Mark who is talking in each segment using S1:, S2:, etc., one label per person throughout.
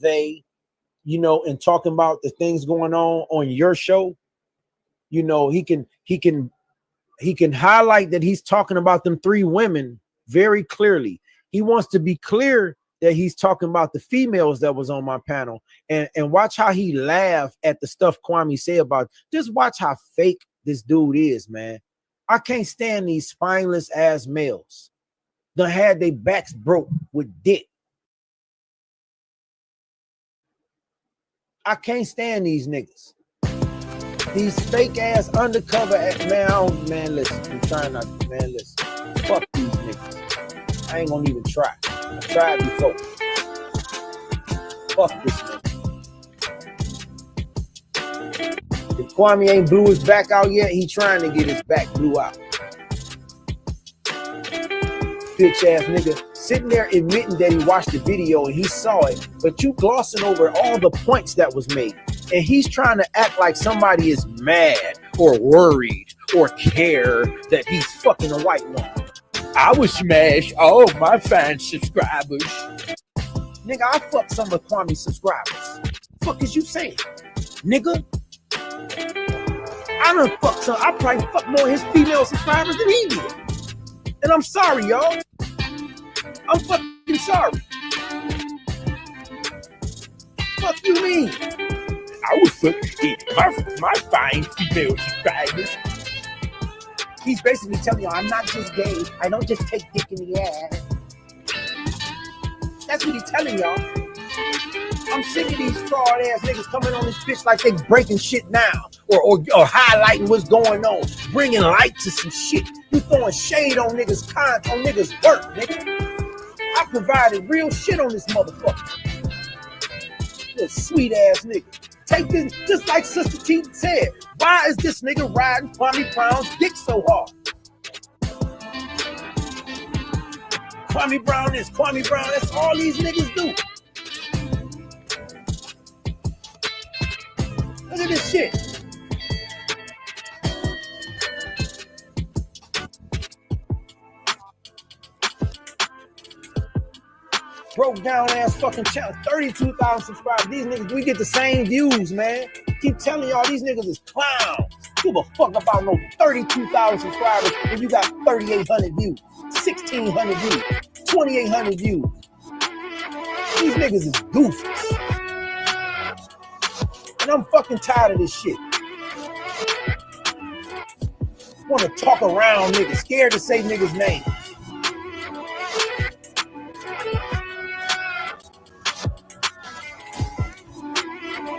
S1: they, and talking about the things going on your show, he can highlight that he's talking about them 3 women very clearly. He wants to be clear that he's talking about the females that was on my panel, and watch how he laughed at the stuff Kwame said about. Just watch how fake this dude is, man. I can't stand these spineless ass males. Done had their backs broke with dick. I can't stand these niggas. These fake ass undercover ass, man, listen. I'm trying not to, man, listen. Fuck these niggas. I ain't gonna even try. I tried before. Fuck this nigga. If Kwame ain't blew his back out yet, he trying to get his back blew out. Bitch ass nigga sitting there admitting that he watched the video and he saw it, but you glossing over all the points that was made. And he's trying to act like somebody is mad or worried or care that he's fucking a white woman. I was smashed all my fan subscribers. Nigga, I fucked some of Kwame's subscribers. Fuck is you saying? Nigga, I done fucked some. I probably fucked more of his female subscribers than he did. And I'm sorry, y'all. I'm fucking sorry. Fuck you mean? I was fucking my fine female subscribers. He's basically telling y'all, I'm not just gay. I don't just take dick in the ass. That's what he's telling y'all. I'm sick of these fraud ass niggas coming on this bitch like they breaking shit now or highlighting what's going on, bringing light to some shit. You throwing shade on niggas' on niggas' work, nigga. I provided real shit on this motherfucker. This sweet ass nigga. Take this, just like Sister T said. Why is this nigga riding Kwame Brown's dick so hard? Kwame Brown is Kwame Brown. That's all these niggas do. Look at this shit. Broke down ass fucking channel, 32,000 subscribers. These niggas, we get the same views, man. Keep telling y'all these niggas is clowns. Give a fuck about no 32,000 subscribers when you got 3,800 views, 1,600 views, 2,800 views. These niggas is goofies. And I'm fucking tired of this shit. Want to talk around niggas, scared to say niggas' names.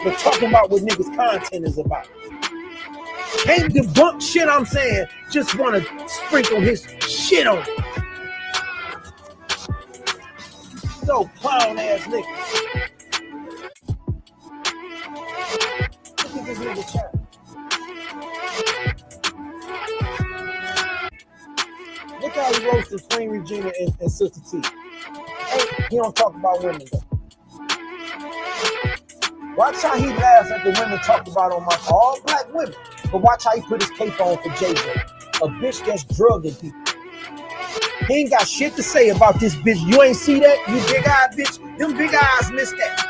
S1: But talking about what niggas' content is about. Can't debunk shit I'm saying, just want to sprinkle his shit on it. So clown ass niggas. Look at this nigga channel. Look how he roasted Queen Regina and Sister T. Hey, he don't talk about women though. Watch how he laughs at the women talked about on my all black women. But watch how he put his cape on for JJ, a bitch that's drugging people. He ain't got shit to say about this bitch. You ain't see that? You big-eyed bitch. Them big eyes missed that.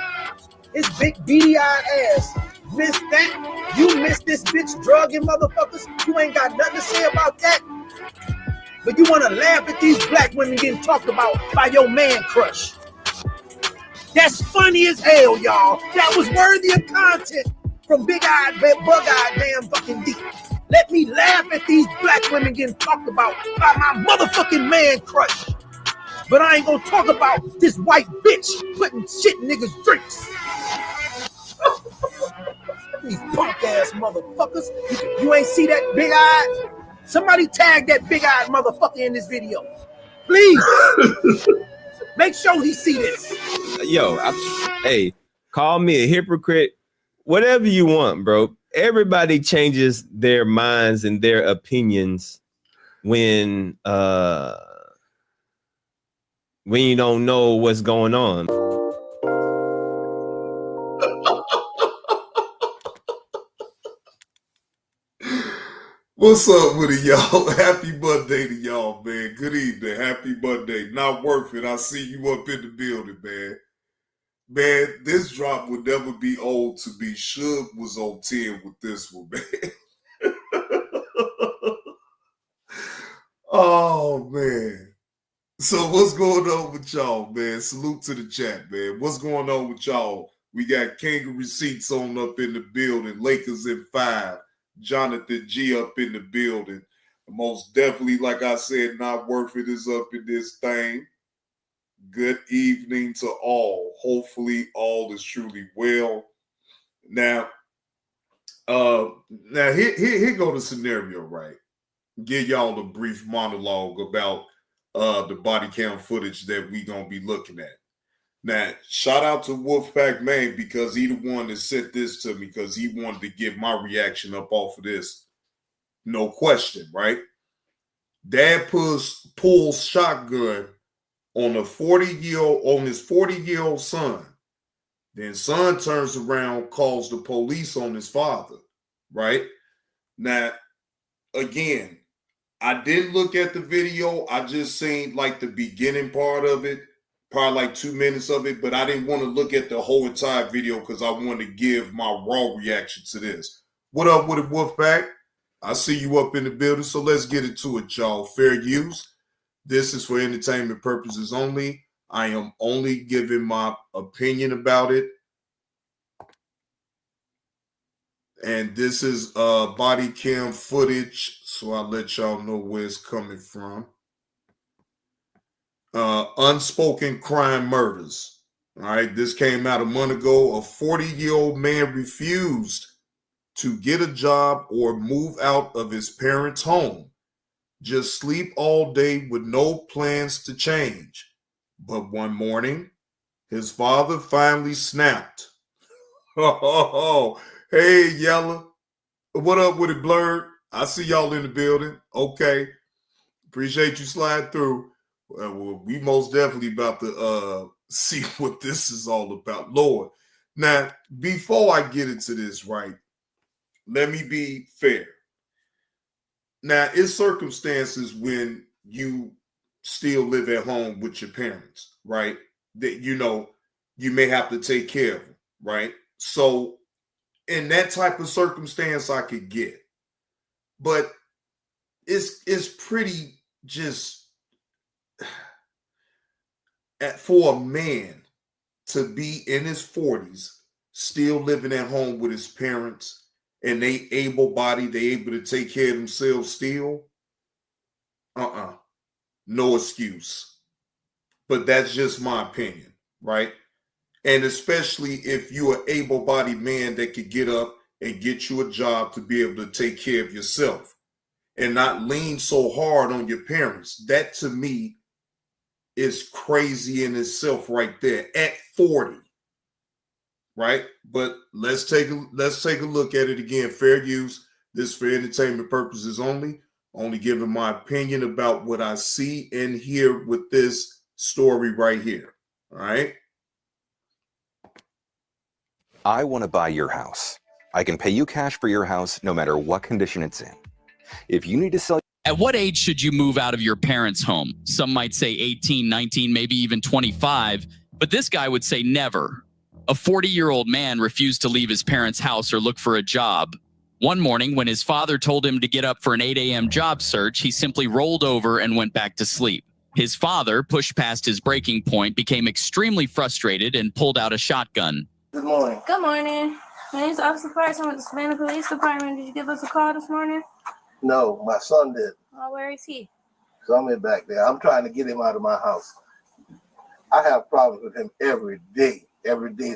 S1: His big beady-eyed ass missed that. You missed this bitch drugging motherfuckers. You ain't got nothing to say about that. But you want to laugh at these black women getting talked about by your man crush. That's funny as hell, y'all. That was worthy of content from big-eyed, bug-eyed damn fucking D. Let me laugh at these black women getting talked about by my motherfucking man crush. But I ain't gonna talk about this white bitch putting shit in niggas' drinks. These punk-ass motherfuckers. You ain't see that big-eyed? Somebody tag that big-eyed motherfucker in this video. Please. Make sure he see this.
S2: Yo, hey, call me a hypocrite, whatever you want, bro. Everybody changes their minds and their opinions when you don't know what's going on.
S3: What's up with it, y'all? Happy Monday to y'all, man. Good evening. Happy Monday. Not worth it. I see you up in the building, man. Man, this drop would never be old to me. Suge was on 10 with this one, man. Oh, man. So what's going on with y'all, man? Salute to the chat, man. What's going on with y'all? We got Kangaroo Receipts on up in the building. Lakers in 5. Jonathan G up in the building. Most definitely, like I said, Not Worth It is up in this thing. Good evening to all. Hopefully all is truly well. Now here go the scenario, right? Give y'all a brief monologue about the body cam footage that we gonna be looking at. Now, shout out to Wolfpack Man because he the one that sent this to me because he wanted to get my reaction up off of this. No question, right? Dad pulls shotgun on his 40-year-old son. Then son turns around, calls the police on his father, right? Now, again, I didn't look at the video. I just seen like the beginning part of it, probably like 2 minutes of it, but I didn't want to look at the whole entire video because I wanted to give my raw reaction to this. What up with it, Wolfpack? I see you up in the building, so let's get into it, y'all. Fair use. This is for entertainment purposes only. I am only giving my opinion about it. And this is body cam footage, so I'll let y'all know where it's coming from. Unspoken crime murders. All right, this came out a month ago. A 40-year-old man refused to get a job or move out of his parents' home. Just sleep all day with no plans to change. But one morning, his father finally snapped. Hey, Yella. What up with it, Blurred? I see y'all in the building. Okay. Appreciate you sliding through. Well, we most definitely about to see what this is all about. Lord. Now, before I get into this, right, let me be fair. Now, it's circumstances when you still live at home with your parents, right? That, you know, you may have to take care of them, right? So, in that type of circumstance, I could get. But it's pretty just for a man to be in his 40s, still living at home with his parents, and they able-bodied, they able to take care of themselves still. No excuse. But that's just my opinion, right? And especially if you're an able-bodied man that could get up and get you a job to be able to take care of yourself and not lean so hard on your parents. That to me is crazy in itself right there at 40. Right? But let's take a look at it again. Fair use. This for entertainment purposes only. Only giving my opinion about what I see and hear with this story right here. All right.
S4: I want to buy your house. I can pay you cash for your house no matter what condition it's in. If you need to sell.
S5: At what age should you move out of your parents' home? Some might say 18, 19, maybe even 25, but this guy would say never. A 40-year-old man refused to leave his parents' house or look for a job. One morning, when his father told him to get up for an 8 a.m. job search, he simply rolled over and went back to sleep. His father, pushed past his breaking point, became extremely frustrated and pulled out a shotgun.
S6: Good morning.
S7: Good morning. My name's Officer Price. I'm with the Savannah Police Department. Did you give us a call this morning?
S6: No, my son did.
S7: Oh, where is he?
S6: Somewhere back there. I'm trying to get him out of my house. I have problems with him every day.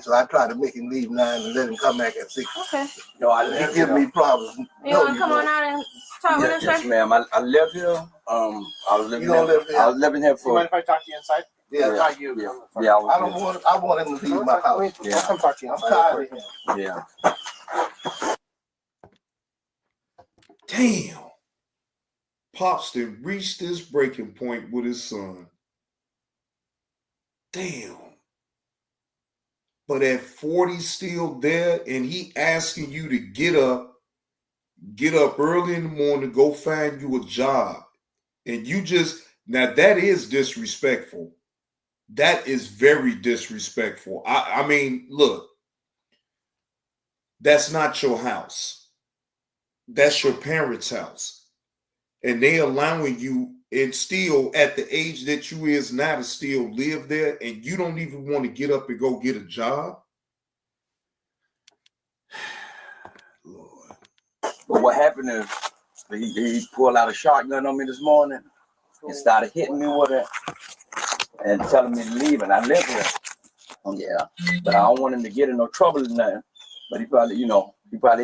S6: So I try to make him leave 9 and let him come back at 6.
S7: Okay.
S8: No, I
S6: He
S8: live
S6: give
S8: here.
S6: me problems.
S7: You want to come on out and talk with us,
S8: Yes,
S7: sir?
S8: ma'am. I live here. I was living
S6: You don't
S8: here.
S6: live here?
S8: I was living here
S9: You
S8: for.
S9: mind if I talk to you inside?
S6: Yeah,
S9: Not you.
S8: Yeah,
S6: I want him to leave my house.
S8: Yeah.
S9: I'll come talk to you
S6: I'm
S9: inside.
S6: tired of him.
S8: Yeah.
S3: Damn. Pops then reached this breaking point with his son. Damn. But at 40 still there, and he asking you to get up early in the morning, go find you a job. And you just, now that is disrespectful. That is very disrespectful. I mean, look, that's not your house. That's your parents' house. And they allowing you, and still at the age that you is now, to still live there, and you don't even want to get up and go get a job. Lord.
S8: But what happened is he pulled out a shotgun on me this morning and started hitting me with it and telling me to leave, and I live here. Yeah, but I don't want him to get in no trouble tonight. But he probably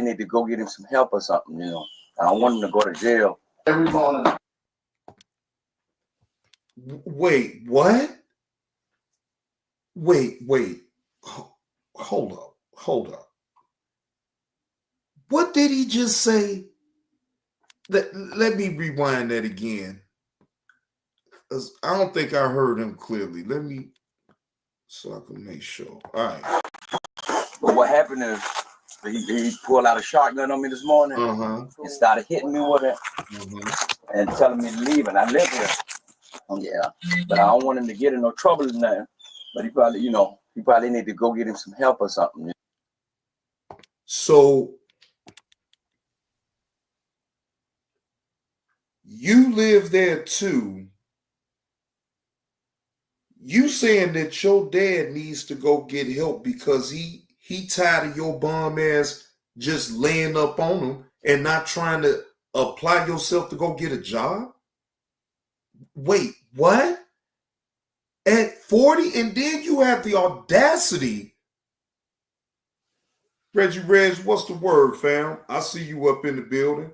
S8: need to go get him some help or something, I don't want him to go to jail. Every morning.
S3: Wait, what? Wait. Hold up. What did he just say? Let me rewind that again. I don't think I heard him clearly. Let me, so I can make sure. All right.
S8: But what happened is he pulled out a shotgun on me this morning and started hitting me with it and telling me to leave, and I live here. Yeah, but I don't want him to get in no trouble tonight. But he probably need to go get him some help or something.
S3: So you live there too. You saying that your dad needs to go get help because he tired of your bum ass just laying up on him and not trying to apply yourself to go get a job? Wait, what? At 40, and then you have the audacity. Reggie Reg, what's the word, fam? I see you up in the building.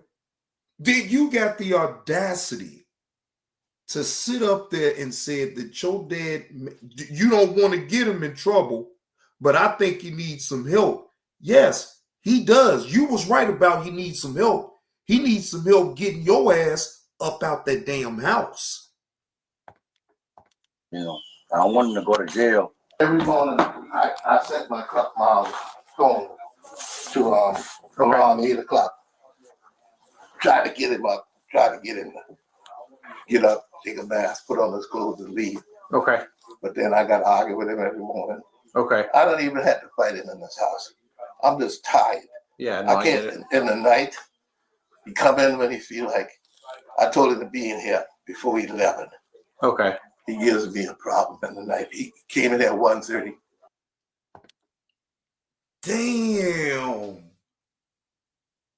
S3: Then you got the audacity to sit up there and say that your dad, you don't want to get him in trouble, but I think he needs some help. Yes, he does. You was right about he needs some help. He needs some help getting your ass up out that damn house.
S8: I don't want him to go to jail. Every morning, I set my phone to around 8 o'clock. Try to get him up. Get up, take a bath, put on his clothes, and leave. Okay. But then I got to argue with him every morning. Okay. I don't even have to fight him in this house. I'm just tired. Yeah, no, I can't. In the night, he come in when he feel like. I told him to be in here before 11. Okay. He gives me a problem in the night. He came in at 1:30.
S3: Damn.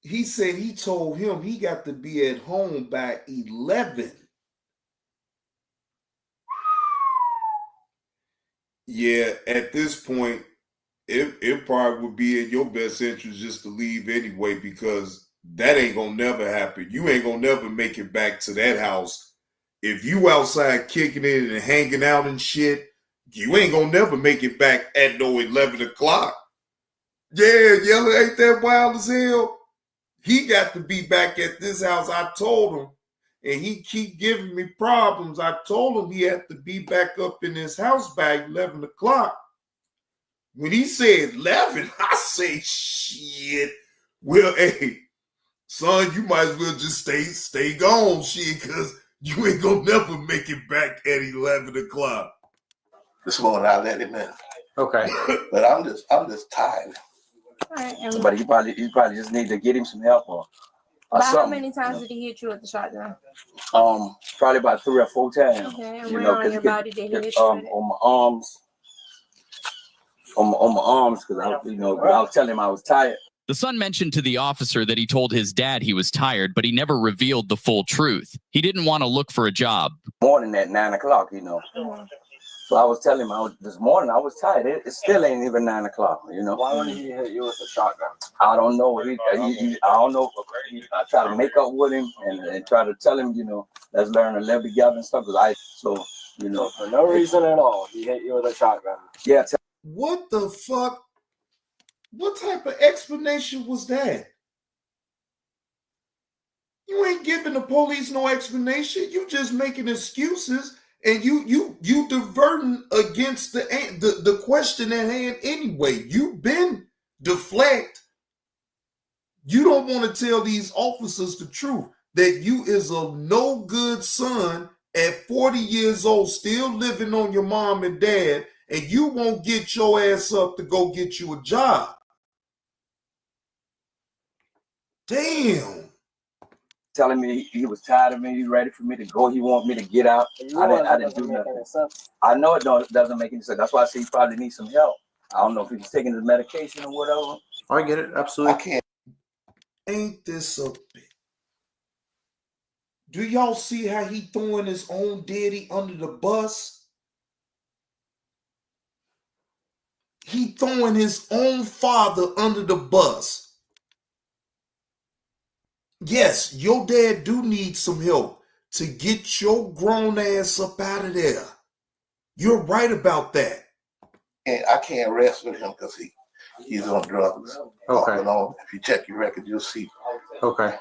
S3: He said he told him he got to be at home by 11. Yeah, at this point, it probably would be in your best interest just to leave anyway, because that ain't gonna never happen. You ain't gonna never make it back to that house. If you outside kicking it and hanging out and shit, you ain't gonna never make it back at no 11 o'clock. Yeah, Yellow ain't that wild as hell. He got to be back at this house. I told him, and he keep giving me problems. I told him he had to be back up in his house by 11 o'clock. When he said 11, I say, shit. Well, hey, son, you might as well just stay gone, shit, because you ain't gonna never make it back at 11 o'clock.
S6: This morning I let him in. Okay. But I'm just tired.
S7: Right,
S8: But he probably just need to get him some help or
S7: how many times did he hit you with the shotgun?
S8: Probably about 3 or 4 times.
S7: Okay, and where on your body did he hit you?
S8: On my arms. On my arms, because I was telling him I was tired.
S5: The son mentioned to the officer that he told his dad he was tired, but he never revealed the full truth. He didn't want to look for a job.
S8: Morning at 9 o'clock, So I was telling him this morning I was tired. It still ain't even 9 o'clock, Why wouldn't he hit you with a shotgun? I don't know. I don't know. I try to make up with him and try to tell him, let's learn to live together and stuff. For no reason at all, he hit you with a shotgun. Yeah.
S3: What the fuck? What type of explanation was that? You ain't giving the police no explanation. You just making excuses, and you diverting against the question at hand anyway. You've been deflect. You don't want to tell these officers the truth, that you is a no good son at 40 years old, still living on your mom and dad, and you won't get your ass up to go get you a job. Damn.
S9: Telling me he was tired of me, he's ready for me to go, he want me to get out. I didn't do nothing. I know it doesn't make any sense. That's why I say he probably needs some help. I don't know if he's taking his medication or whatever.
S10: I get it, absolutely.
S6: I can't.
S3: Ain't this a bit? Do y'all see how he throwing his own daddy under the bus? He throwing his own father under the bus. Yes, your dad do need some help to get your grown ass up out of there. You're right about that.
S6: And I can't rest with him because he's on drugs.
S10: Okay.
S6: If you check your record, you'll see.
S10: Okay.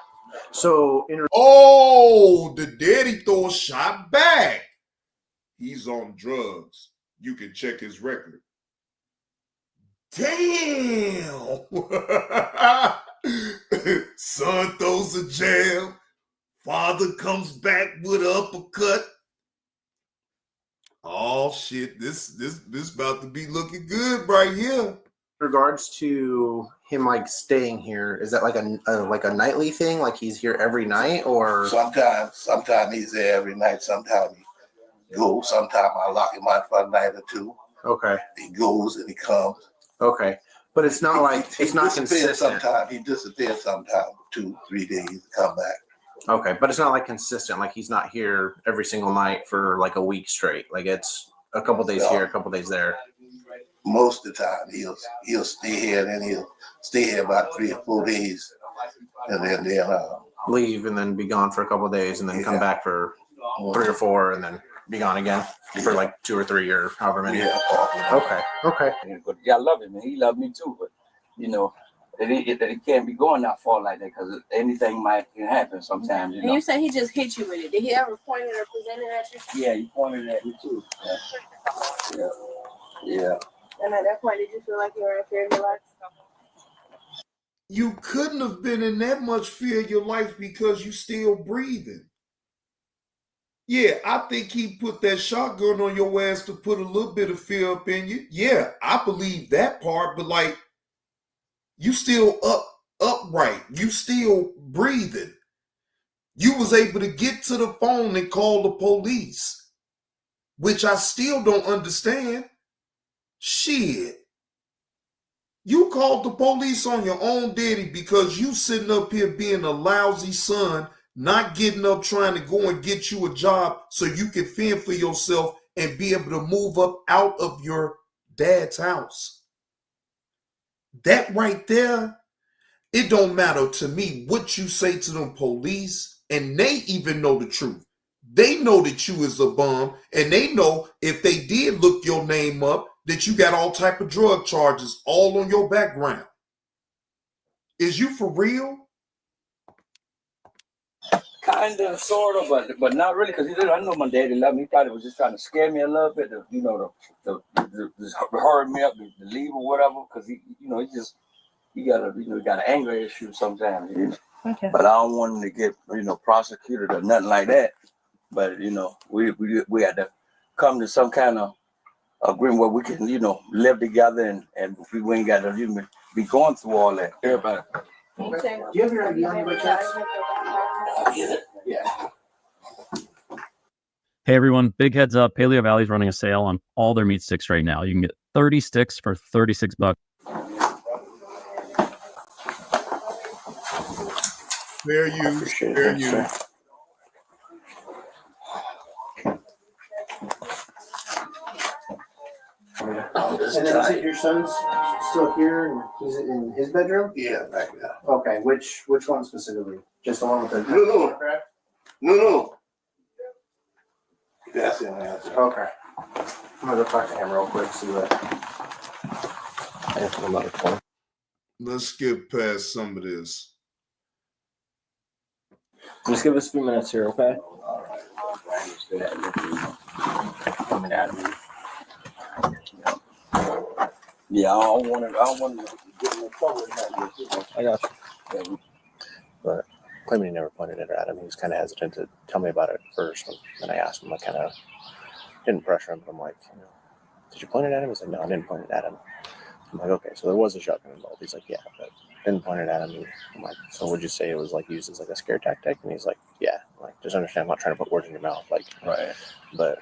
S10: So
S3: the daddy throw a shot back. He's on drugs. You can check his record. Damn. Son throws a jab. Father comes back with an uppercut. Oh shit! This about to be looking good right here.
S10: In regards to him like staying here, is that like a nightly thing? Like he's here every night, or
S6: sometimes he's there every night. Sometimes he goes. Sometimes I lock him out for a night or two.
S10: Okay.
S6: He goes and he comes.
S10: Okay, but it's not it's not consistent.
S6: Sometimes he disappears. Sometimes 2-3 days, come back.
S10: Okay, but it's not like consistent. Like he's not here every single night for like a week straight. Like it's a couple days here, a couple days there.
S6: Most of the time, he'll stay here, and then he'll stay here about 3 or 4 days, and then
S10: leave and then be gone for a couple of days, and then come back for 3 or 4, and then be gone again for like 2 or 3 or however many.
S6: Yeah.
S10: Okay.
S9: Yeah, I love him, and he loved me too. But you know, that he can't be going that far like that because anything might happen sometimes.
S7: And you said he just hit you with it. Did he ever point it or present it at you?
S9: Yeah, he pointed at me too. Yeah.
S7: And at that point, did you feel like you were in fear of your life?
S3: You couldn't have been in that much fear of your life because you still breathing. Yeah, I think he put that shotgun on your ass to put a little bit of fear up in you. Yeah, I believe that part, but like, you still upright. You still breathing. You was able to get to the phone and call the police, which I still don't understand. Shit. You called the police on your own daddy because you sitting up here being a lousy son, not getting up trying to go and get you a job so you can fend for yourself and be able to move up out of your dad's house. That right there, it don't matter to me what you say to them police, and they even know the truth. They know that you is a bum, and they know if they did look your name up, that you got all type of drug charges all on your background. Is you for real?
S9: Kind of, sort of, but not really, because I know my daddy loved me. He probably was just trying to scare me a little bit, to hurry me up to leave or whatever, because he got an anger issue sometimes. Okay. But I don't want him to get prosecuted or nothing like that. But we had to come to some kind of agreement where we can live together and we ain't got to be going through all that. Everybody.
S10: Do you have your ID on you by chance? Yeah.
S11: Hey everyone, big heads up. Paleo Valley's running a sale on all their meat sticks right now. You can get 30 sticks for $36.
S3: Fair use. Fair use.
S10: And then is it your son's still here and he's in his bedroom?
S6: Yeah, back there.
S10: Okay, which one specifically? Just the one with the
S6: No. That's in there.
S10: Okay. I'm gonna go talk to him real quick, see what.
S3: Let's skip past some of this.
S12: Just give us a few minutes here, okay?
S9: All right. Yeah, I don't want to get in trouble with that.
S12: I got you.
S9: But
S10: claiming he never pointed it at him. He was kind of hesitant to tell me about it at first. And then I asked him, I kind of didn't pressure him, but I'm like, did you point it at him? He's like, no, I didn't point it at him. I'm like, okay, so there was a shotgun involved. He's like, yeah, but didn't point it at him. I'm like, so would you say it was like used as like a scare tactic? And he's like, yeah. I'm like, just understand, I'm not trying to put words in your mouth. Like,
S9: Right.
S10: But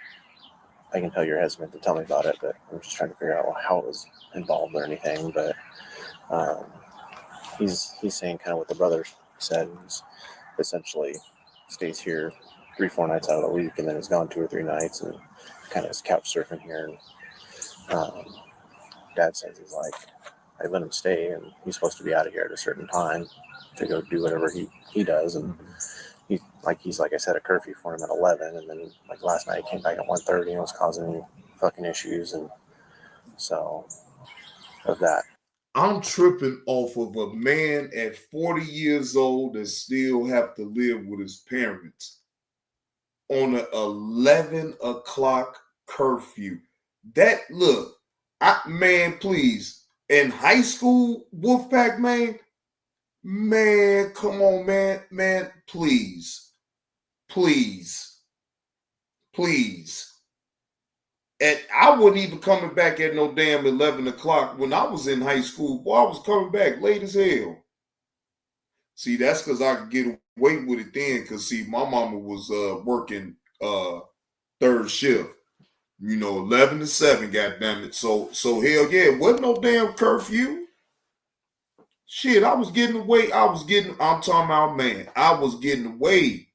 S10: I can tell you're hesitant to tell me about it, but I'm just trying to figure out how it was involved or anything. But he's saying kind of what the brothers said. He's essentially stays here 3-4 nights out of the week, and then is gone 2 or 3 nights, and kind of is couch surfing here. And Dad says he's like, I let him stay, and he's supposed to be out of here at a certain time to go do whatever he does. And he's like I said, a curfew for him at 11, and then like last night he came back at 1:30 and was causing fucking issues, and so of that.
S3: I'm tripping off of a man at 40 years old that still have to live with his parents on an 11 o'clock curfew. That look, man, please. In high school, Wolfpack, man, come on, man, please. And I wasn't even coming back at no damn 11 o'clock when I was in high school. Boy, I was coming back late as hell. See, that's because I could get away with it then, because, see, my mama was working third shift. 11 to 7, goddammit. So hell yeah, it wasn't no damn curfew. Shit, I was getting away. I'm talking about, man, I was getting away.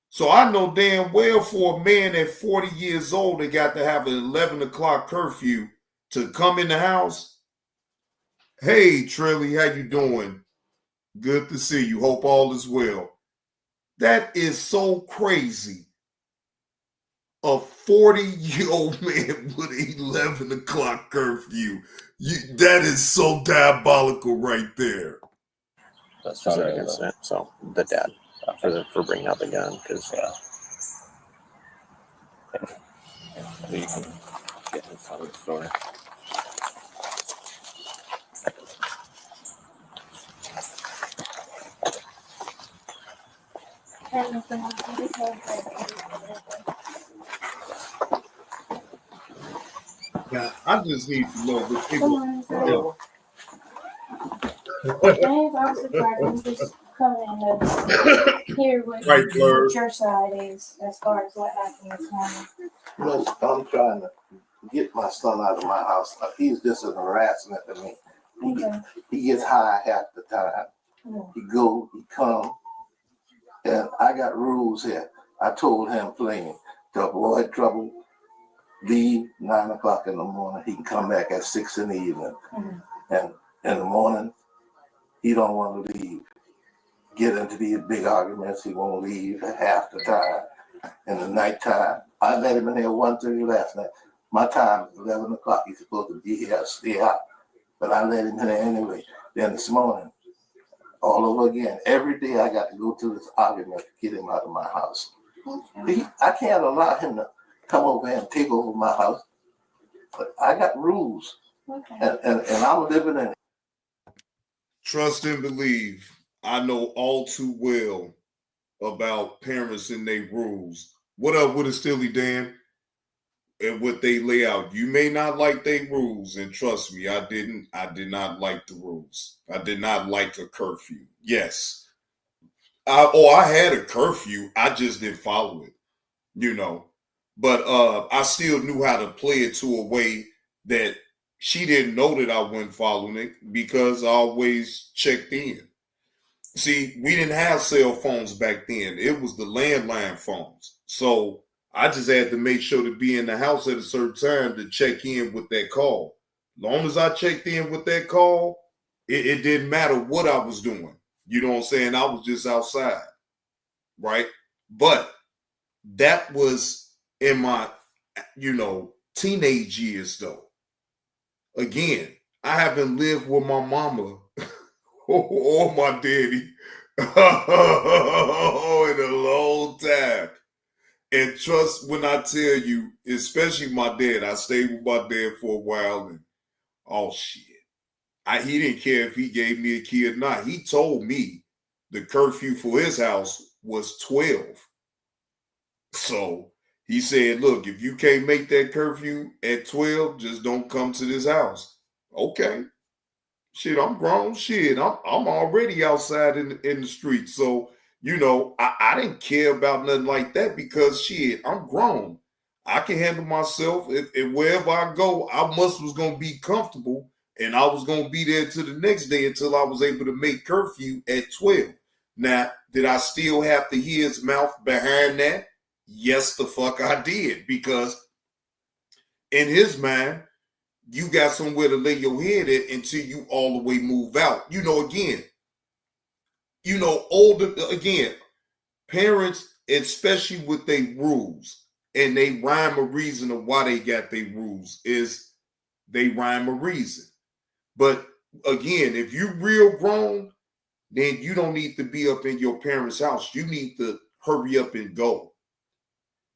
S3: So I know damn well for a man at 40 years old that got to have an 11 o'clock curfew to come in the house. Hey, Trilly, how you doing? Good to see you. Hope all is well. That is so crazy. A 40-year-old man with an 11 o'clock curfew. That is so diabolical right there.
S10: That's just an incident. So the dad for bringing out the gun, because you can get in front of the story.
S3: Now, I just need to know what people.
S7: James, I'm surprised. Just coming to hear what your side is as far as what happened this morning.
S6: I'm trying to get my son out of my house. He's just an harassment to me. He gets high half the time. He go, he come, and I got rules here. I told him plain to avoid trouble. Leave 9 o'clock in the morning. He can come back at 6 in the evening. And in the morning, he don't want to leave. Get into these big arguments. He won't leave half the time. In the nighttime, I let him in here 1:30 last night. My time is 11 o'clock. He's supposed to be here, stay out. But I let him in there anyway. Then this morning, all over again. Every day I got to go through this argument to get him out of my house. I can't allow him to come over and take over my house. But I got rules. And I'm living in it.
S3: Trust and believe. I know all too well about parents and their rules. What up with it, Steely Dan? And what they lay out. You may not like their rules, and trust me, I did not like the rules. I did not like a curfew. Yes. I had a curfew. I just didn't follow it, But I still knew how to play it to a way that she didn't know that I wasn't following it, because I always checked in. See, we didn't have cell phones back then. It was the landline phones. So I just had to make sure to be in the house at a certain time to check in with that call. Long as I checked in with that call, it didn't matter what I was doing. You know what I'm saying? I was just outside, right? But that was in my, teenage years, though. Again, I haven't lived with my mama or my daddy in a long time. And trust when I tell you, especially my dad, I stayed with my dad for a while, and oh shit. He didn't care if he gave me a key or not. He told me the curfew for his house was 12. So he said, look, if you can't make that curfew at 12, just don't come to this house. Okay. Shit, I'm grown. Shit, I'm already outside in the street. So, you know, I didn't care about nothing like that because shit, I'm grown. I can handle myself. If wherever I go, I was going to be comfortable, and I was going to be there till the next day until I was able to make curfew at 12. Now, did I still have to hear his mouth behind that? Yes, the fuck I did, because in his mind, you got somewhere to lay your head at until you all the way move out. You know, again, you know, parents, especially with their rules, and they rhyme a reason of why they got their rules, is they rhyme a reason. But again, if you're real grown, then you don't need to be up in your parents' house. You need to hurry up and go.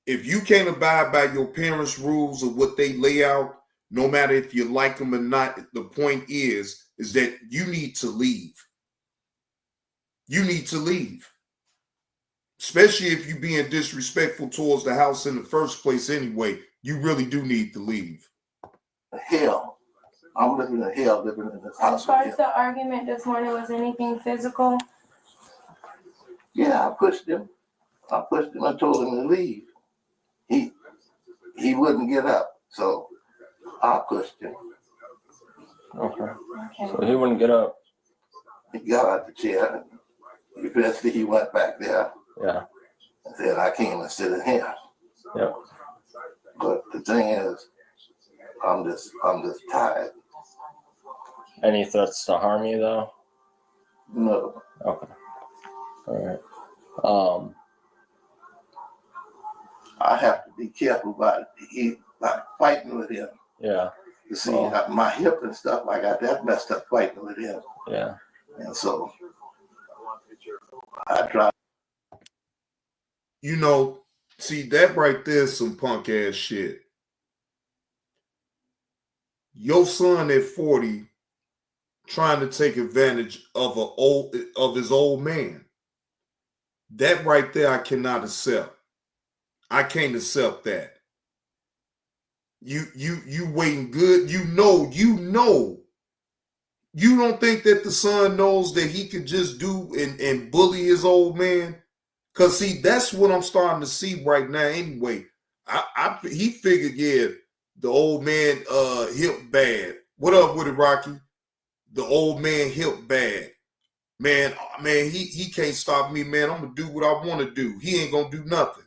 S3: If you can't abide by your parents' rules of what they lay out, no matter if you like them or not, the point is that you need to leave. You need to leave. Especially if you're being disrespectful towards the house in the first place anyway. You really do need to leave.
S6: Hell. I'm living in hell, living in this house.
S7: As far as the argument this morning, was anything physical?
S6: Yeah, I pushed him. I told him to leave. He wouldn't get up, so I pushed him.
S12: Okay. So he wouldn't get up.
S6: He got out the chair. Eventually he went back there.
S12: Yeah.
S6: And said, I came and sit in here.
S12: Yeah.
S6: But the thing is, I'm just tired.
S12: Any threats to harm you though?
S6: No.
S12: Okay. All right.
S6: I have to be careful about fighting with him.
S12: Yeah.
S6: You see, my hip and stuff, I got that messed up fighting with him.
S12: Yeah.
S6: And so I try.
S3: You know, see, that right there is some punk ass shit. Your son at 40 trying to take advantage of his old man. That right there I cannot accept. I can't accept that. You waiting good. You know. You don't think that the son knows that he could just do and bully his old man? Because, see, that's what I'm starting to see right now anyway. He figured, yeah, the old man hip bad. What up with it, Rocky? The old man hip bad. Man, he can't stop me, man. I'm going to do what I want to do. He ain't going to do nothing.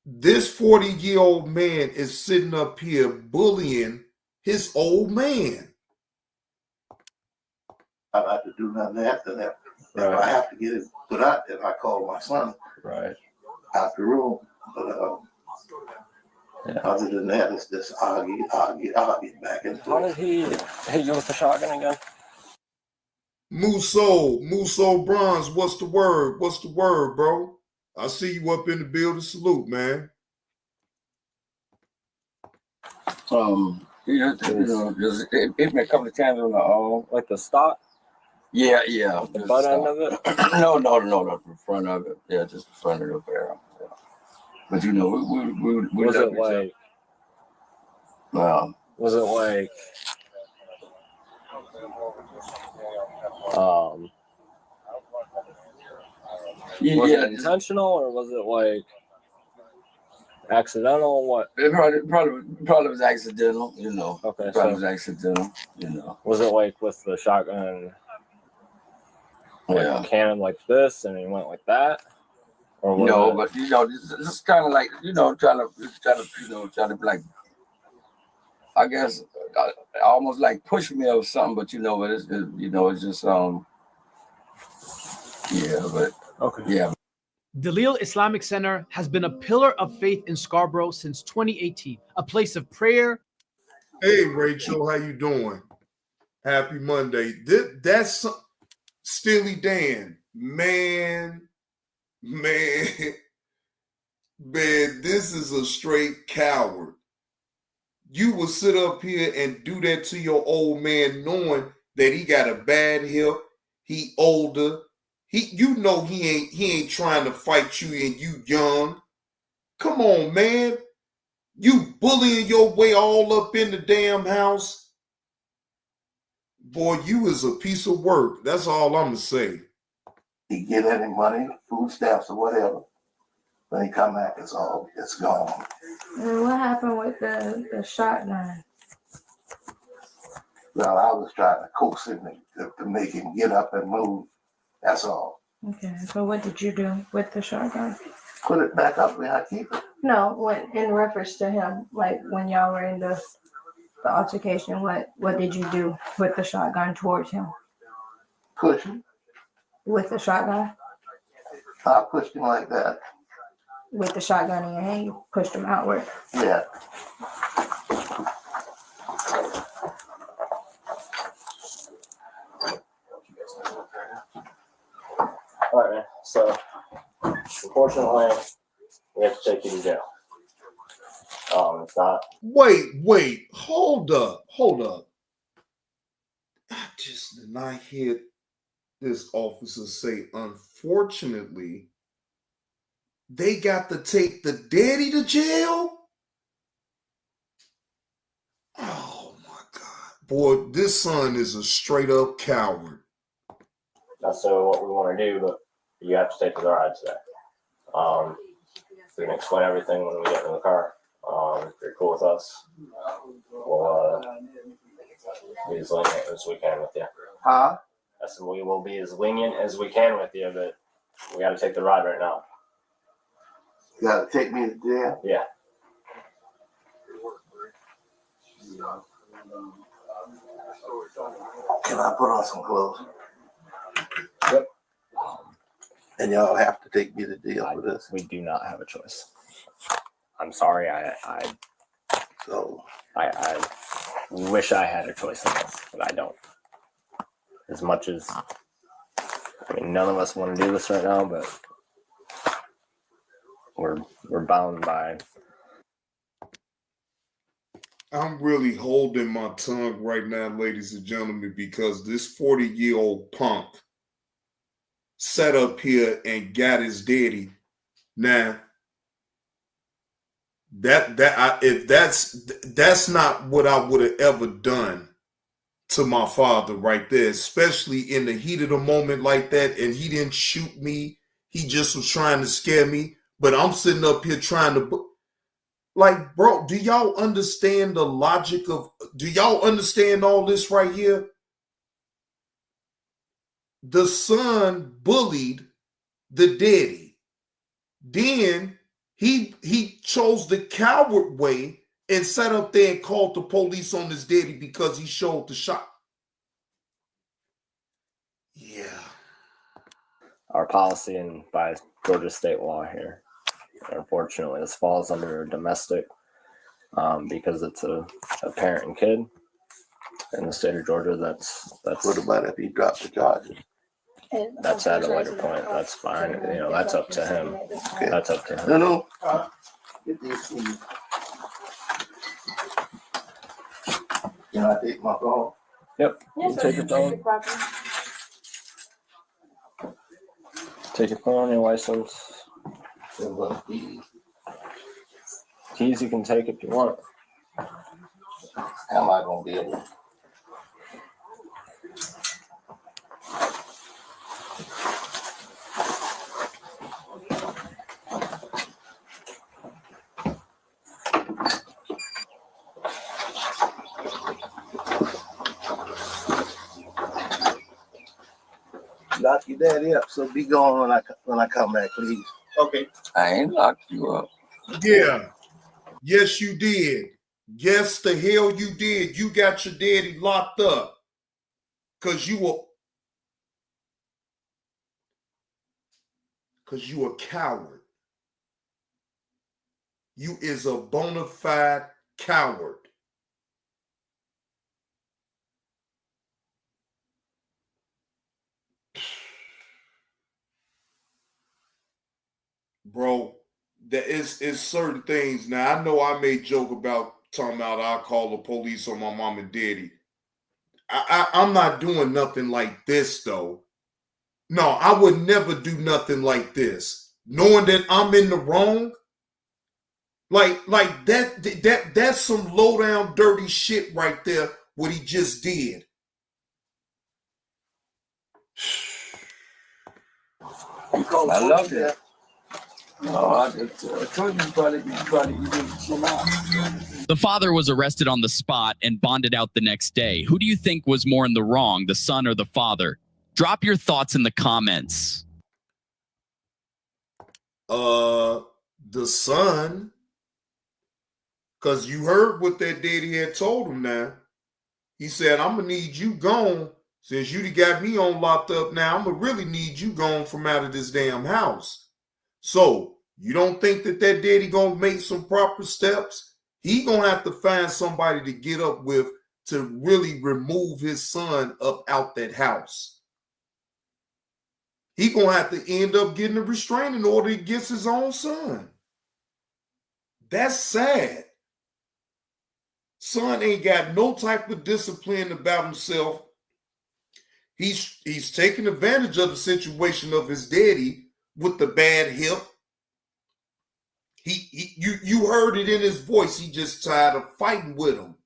S3: This 40-year-old man is sitting up here bullying his old man.
S6: I have to do nothing after that. Right. If I have to get it put out there, I call my son out the room. But other than that, it's just argue back and forth.
S12: How did he hit you with the shotgun again?
S3: Muso Bronze, what's the word? What's the word, bro? I see you up in the building. Salute, man.
S9: Just hit me a couple of times on the arm.
S12: Like the stock?
S9: Yeah.
S12: The butt end of it?
S9: No, the front of it. Yeah, just the front of the barrel. Yeah. But you know, we
S12: was it like? Was it like? Was it intentional or was it like accidental? What?
S9: It probably was accidental. You know.
S12: Okay.
S9: Probably was accidental. You know.
S12: Was it like with the shotgun? Like cannon like this, and he went like that, or
S9: no? But you know, it's kind of like trying to be like, I guess, almost like push me or something. But it's just yeah.
S13: Dalil Islamic Center has been a pillar of faith in Scarborough since 2018, a place of prayer.
S3: Hey, Rachel, how you doing? Happy Monday. That's Steely Dan, man, this is a straight coward. You will sit up here and do that to your old man knowing that he got a bad hip, He older. He ain't trying to fight you and you young. Come on, man. You bullying your way all up in the damn house. Boy, you is a piece of work. That's all I'm gonna say.
S6: He get any money, food stamps or whatever. When he come back, it's gone.
S7: And what happened with the shotgun?
S6: Well, I was trying to coax him to make him get up and move. That's all.
S7: Okay, so what did you do with the shotgun?
S6: Put it back up where I keep it.
S7: No, when in reference to him, like when y'all were in the altercation, what did you do with the shotgun towards him?
S6: Push him.
S7: With the shotgun?
S6: I pushed him like that.
S7: With the shotgun in your hand, you pushed him outward.
S6: Yeah.
S12: All right, man. So, unfortunately, we have to take you to jail. It's not.
S3: Wait, hold up. I just did not hear this officer say, unfortunately, they got to take the daddy to jail? Oh my God. Boy, this son is a straight up coward.
S12: That's what we want to do, but you have to take the ride today. We can explain everything when we get in the car. If you're cool with us, we'll be as lenient as we can with you.
S6: Huh?
S12: I said we will be as lenient as we can with you, but we got to take the ride right now.
S6: You got to take me to jail?
S12: Yeah.
S6: Can I put on some clothes?
S12: Yep.
S6: And y'all have to take me to jail for this.
S10: We do not have a choice. I'm sorry. I wish I had a choice in this, but I don't. As much as, none of us want to do this right now, but we're bound by.
S3: I'm really holding my tongue right now, ladies and gentlemen, because this 40-year-old punk sat up here and got his daddy. Now, that's not what I would have ever done to my father right there, especially in the heat of the moment like that. And he didn't shoot me. He just was trying to scare me. But I'm sitting up here trying to, like, bro, do y'all understand the logic of, do y'all understand all this right here? The son bullied the daddy. Then he chose the coward way and sat up there and called the police on his daddy because he showed the shot. Yeah.
S10: Our policy and by Georgia state law here, unfortunately, this falls under domestic because it's a parent and kid in the state of Georgia. That's
S6: What about if he dropped the charges?
S10: That's at a later point. That's fine. That's up to him.
S6: Okay.
S10: That's up to him.
S6: No. Get these keys. Can I take my phone?
S10: Yep.
S7: Yes,
S10: You take your phone. Take your phone, your license. Keys you can take if you want.
S6: How am I gonna be able to? Lock your daddy up, so be gone when I come back, please.
S3: Okay.
S9: I ain't locked you up.
S3: Yeah. Yes, you did. Yes, the hell you did. You got your daddy locked up because you a coward. You is a bona fide coward. Bro, there is certain things. Now, I know I made joke about talking about I'll call the police on my mom and daddy. I'm not doing nothing like this, though. No, I would never do nothing like this, knowing that I'm in the wrong. Like that's some low down dirty shit right there. What he just did.
S9: I love that. I told you probably you didn't come out.
S5: The father was arrested on the spot and bonded out the next day. Who do you think was more in the wrong, the son or the father? Drop your thoughts in the comments.
S3: The son, because you heard what that daddy had told him now. He said, I'm going to need you gone. Since you got me on locked up now, I'm going to really need you gone from out of this damn house. So you don't think that daddy going to make some proper steps? He going to have to find somebody to get up with to really remove his son up out that house. He going to have to end up getting a restraining order against his own son. That's sad. Son ain't got no type of discipline about himself. He's taking advantage of the situation of his daddy with the bad hip. You heard it in his voice. He just tired of fighting with him.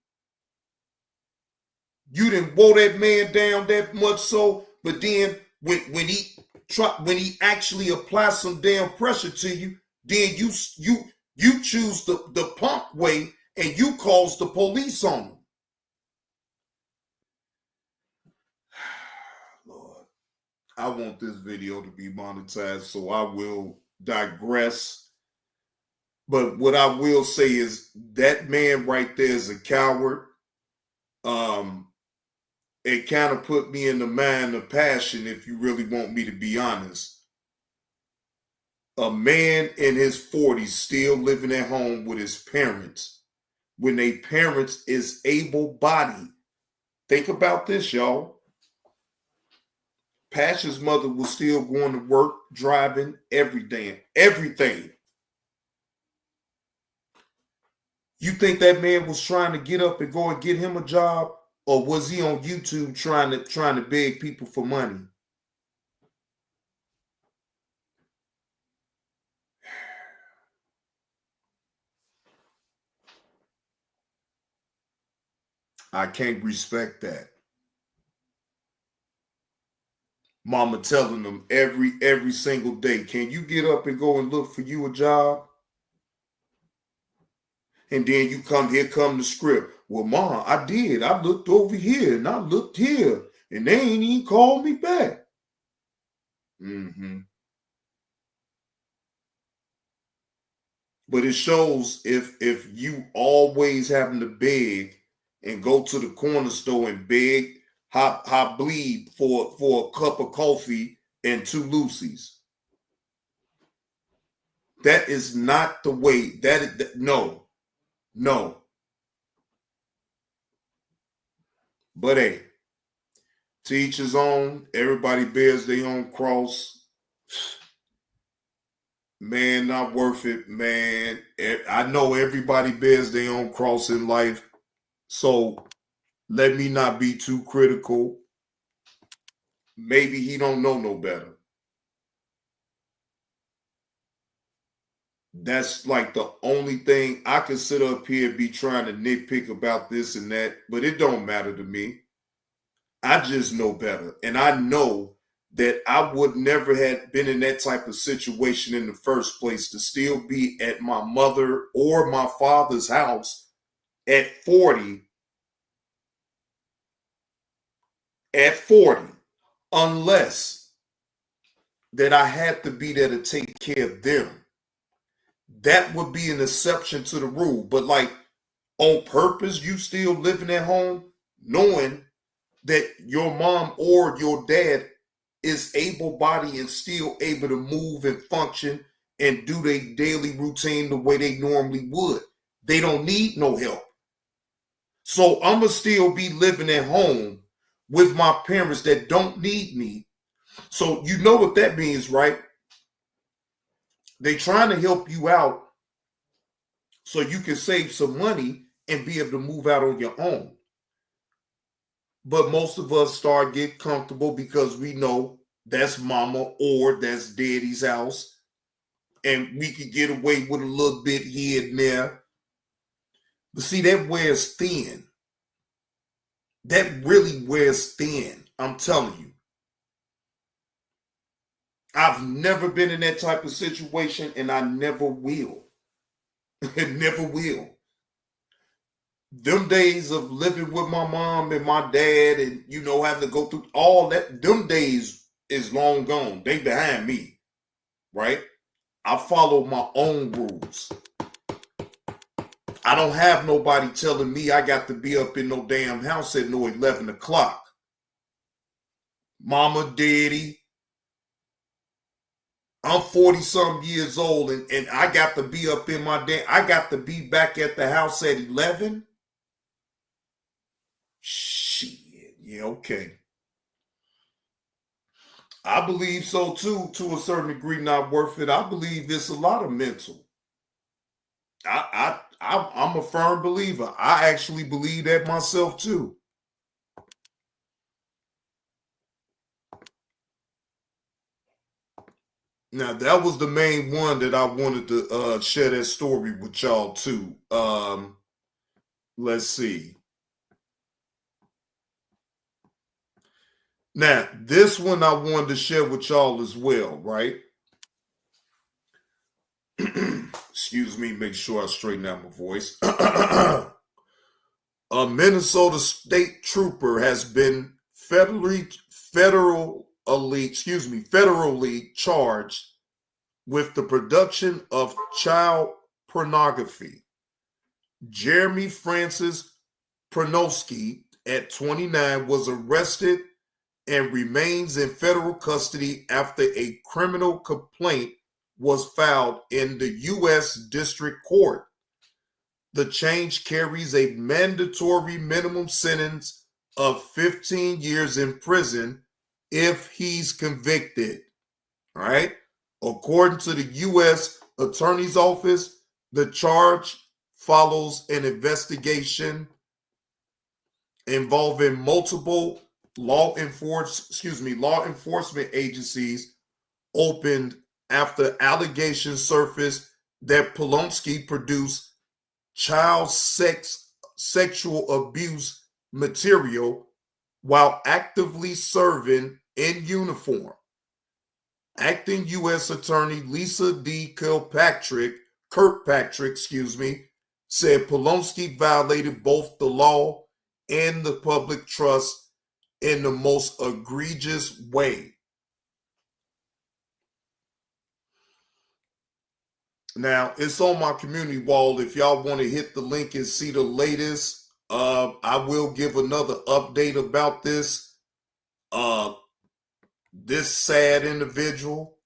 S3: You didn't woe that man down that much so, but then when he actually applies some damn pressure to you, then you choose the punk way and you calls the police on him. Lord, I want this video to be monetized, so I will digress. But what I will say is that man right there is a coward. It kind of put me in the mind of passion, if you really want me to be honest. A man in his 40s still living at home with his parents when their parents is able-bodied. Think about this, y'all. Passion's mother was still going to work, driving, everything. You think that man was trying to get up and go and get him a job? Or was he on YouTube trying to beg people for money? I can't respect that. Mama telling them every single day, can you get up and go and look for you a job? And then you here come the script. Well, Mom, I did. I looked over here and I looked here and they ain't even called me back. But it shows if you always having to beg and go to the corner store and beg, I bleed for a cup of coffee and 2 Lucy's. That is not the way. No. But hey, to each his own. Everybody bears their own cross. Man, not worth it, man. I know everybody bears their own cross in life. So let me not be too critical. Maybe he don't know no better. That's like the only thing I could sit up here and be trying to nitpick about this and that, but it don't matter to me. I just know better. And I know that I would never have been in that type of situation in the first place to still be at my mother or my father's house at 40, unless that I had to be there to take care of them. That would be an exception to the rule. But like on purpose, you still living at home, knowing that your mom or your dad is able-bodied and still able to move and function and do their daily routine the way they normally would. They don't need no help. So I'm going to still be living at home with my parents that don't need me. So you know what that means, right? They trying to help you out so you can save some money and be able to move out on your own. But most of us start getting comfortable because we know that's mama or that's daddy's house. And we could get away with a little bit here and there. But see, that wears thin. That really wears thin. I'm telling you. I've never been in that type of situation, and I never will. Never will. Them days of living with my mom and my dad and, you know, having to go through all that, them days is long gone. They behind me, right? I follow my own rules. I don't have nobody telling me I got to be up in no damn house at no 11 o'clock. Mama, daddy, I'm 40-some years old and I got to be up in my day. I got to be back at the house at 11? Shit, yeah, okay. I believe so too, to a certain degree, not worth it. I believe it's a lot of mental. I'm a firm believer. I actually believe that myself too. Now, that was the main one that I wanted to share that story with y'all too. Let's see. Now, this one I wanted to share with y'all as well, right? Excuse me, make sure I straighten out my voice. A Minnesota state trooper has been federally charged with the production of child pornography. Jeremy Francis Pronowski, at 29, was arrested and remains in federal custody after a criminal complaint was filed in the U.S. District Court. The change carries a mandatory minimum sentence of 15 years in prison if he's convicted. All right? According to the U.S. Attorney's Office, the charge follows an investigation involving multiple law enforcement agencies opened after allegations surfaced that Polonsky produced child sexual abuse material while actively serving in uniform. Acting U.S. Attorney Lisa D. Kirkpatrick, said Polonsky violated both the law and the public trust in the most egregious way. Now, it's on my community wall. If y'all want to hit the link and see the latest, I will give another update about this. This sad individual.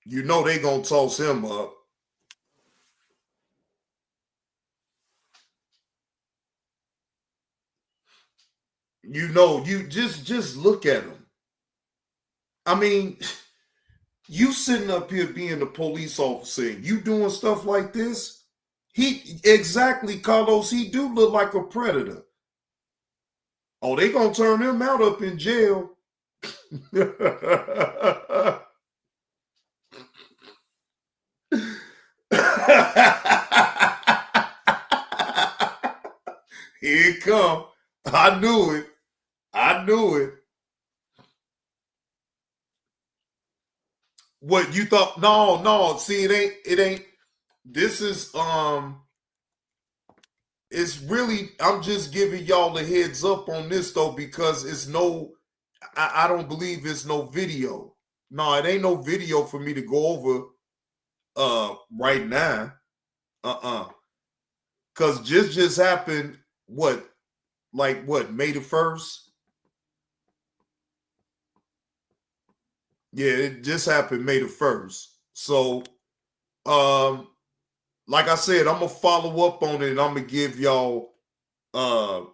S3: You know they gonna toss him up. You know, you just look at him. I mean, you sitting up here being a police officer and you doing stuff like this. Carlos, he do look like a predator. Oh, they gonna turn him out up in jail. Here it come. I knew it. What you thought? No. See, it ain't. This is it's really, I'm just giving y'all a heads up on this though, because it's I don't believe it's no video. No, it ain't no video for me to go over right now. Because just happened, May the 1st? Yeah, it just happened May the 1st. So, like I said, I'm going to follow up on it and I'm going to give y'all, I'm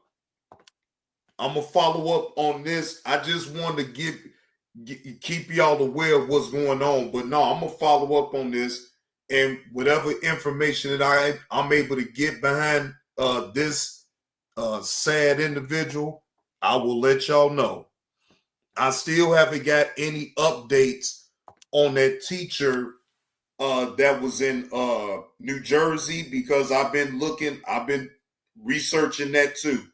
S3: going to follow up on this. I just wanted to keep y'all aware of what's going on. But no, I'm going to follow up on this. And whatever information that I'm able to get behind this sad individual, I will let y'all know. I still haven't got any updates on that teacher that was in New Jersey, because I've been researching that too.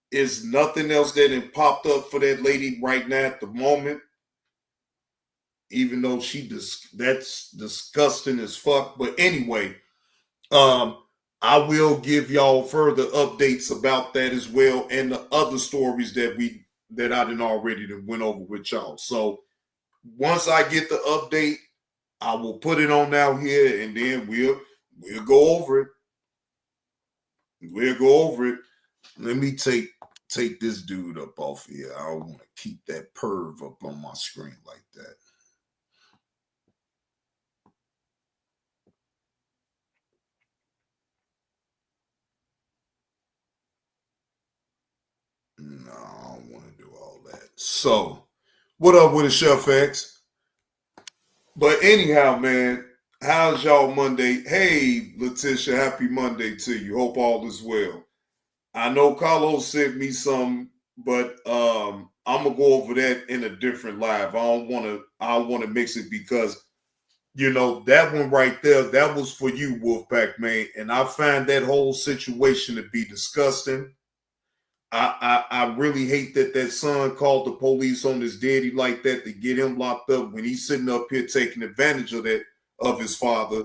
S3: Is nothing else that had popped up for that lady right now at the moment, even though that's disgusting as fuck. But anyway, I will give y'all further updates about that as well, and the other stories that I done already went over with y'all. So once I get the update, I will put it on out here, and then we'll go over it. We'll go over it. Let me take this dude up off here. I don't want to keep that perv up on my screen like that. No, I don't want to do all that. So, what up with the Chef X? But anyhow, man, how's y'all Monday? Hey, Letitia, happy Monday to you. Hope all is well. I know Carlos sent me some, but I'm gonna go over that in a different live. I don't want to mix it, because that one right there, that was for you, Wolfpack man, and I find that whole situation to be disgusting. I really hate that son called the police on his daddy like that to get him locked up when he's sitting up here taking advantage of his father,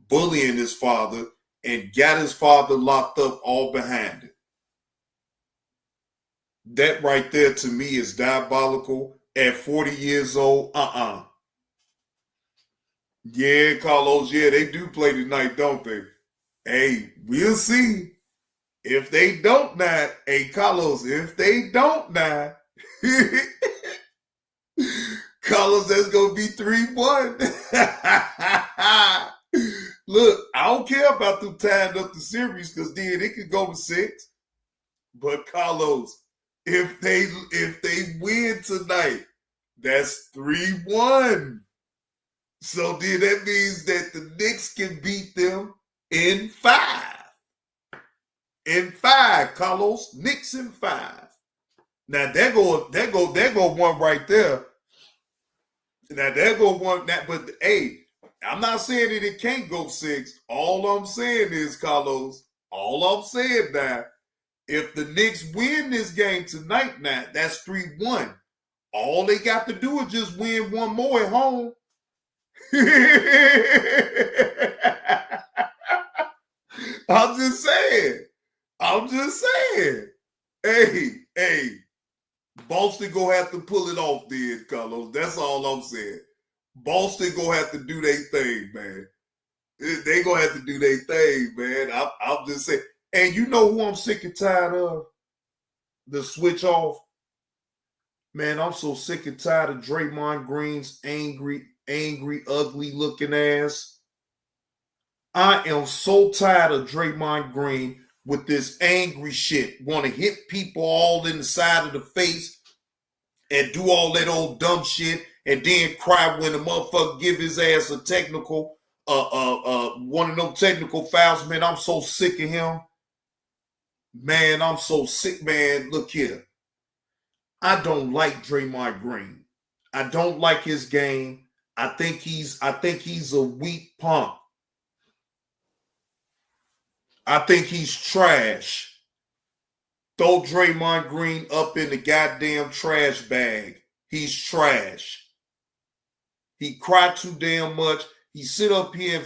S3: bullying his father, and got his father locked up all behind it. That right there to me is diabolical. At 40 years old, Yeah, Carlos, yeah, they do play tonight, don't they? Hey, we'll see. If they don't now, hey, Carlos, if they don't now, Carlos, that's going to be 3-1. Look, I don't care about them tying up the series, because then it could go to 6. But Carlos, if they win tonight, that's 3-1. So then that means that the Knicks can beat them in 5. In 5, Carlos. Knicks in 5. Now there go one right there. Now there go one that, but hey, I'm not saying that it can't go 6. All I'm saying is, Carlos, all I'm saying now, if the Knicks win this game tonight, now that's 3-1. All they got to do is just win one more at home. I'm just saying. Hey, Boston gonna have to pull it off then, Carlos. That's all I'm saying. Boston gonna have to do their thing, man. They gonna have to do their thing, man. I'm just saying. And you know who I'm sick and tired of? The switch off. Man, I'm so sick and tired of Draymond Green's angry, ugly looking ass. I am so tired of Draymond Green with this angry shit. Want to hit people all in the side of the face and do all that old dumb shit, and then cry when the motherfucker give his ass a technical, one of them technical fouls. Man, I'm so sick of him. Man, I'm so sick, man. Look here. I don't like Draymond Green. I don't like his game. I think he's a weak punk. I think he's trash. Throw Draymond Green up in the goddamn trash bag. He's trash. He cried too damn much. He sit up here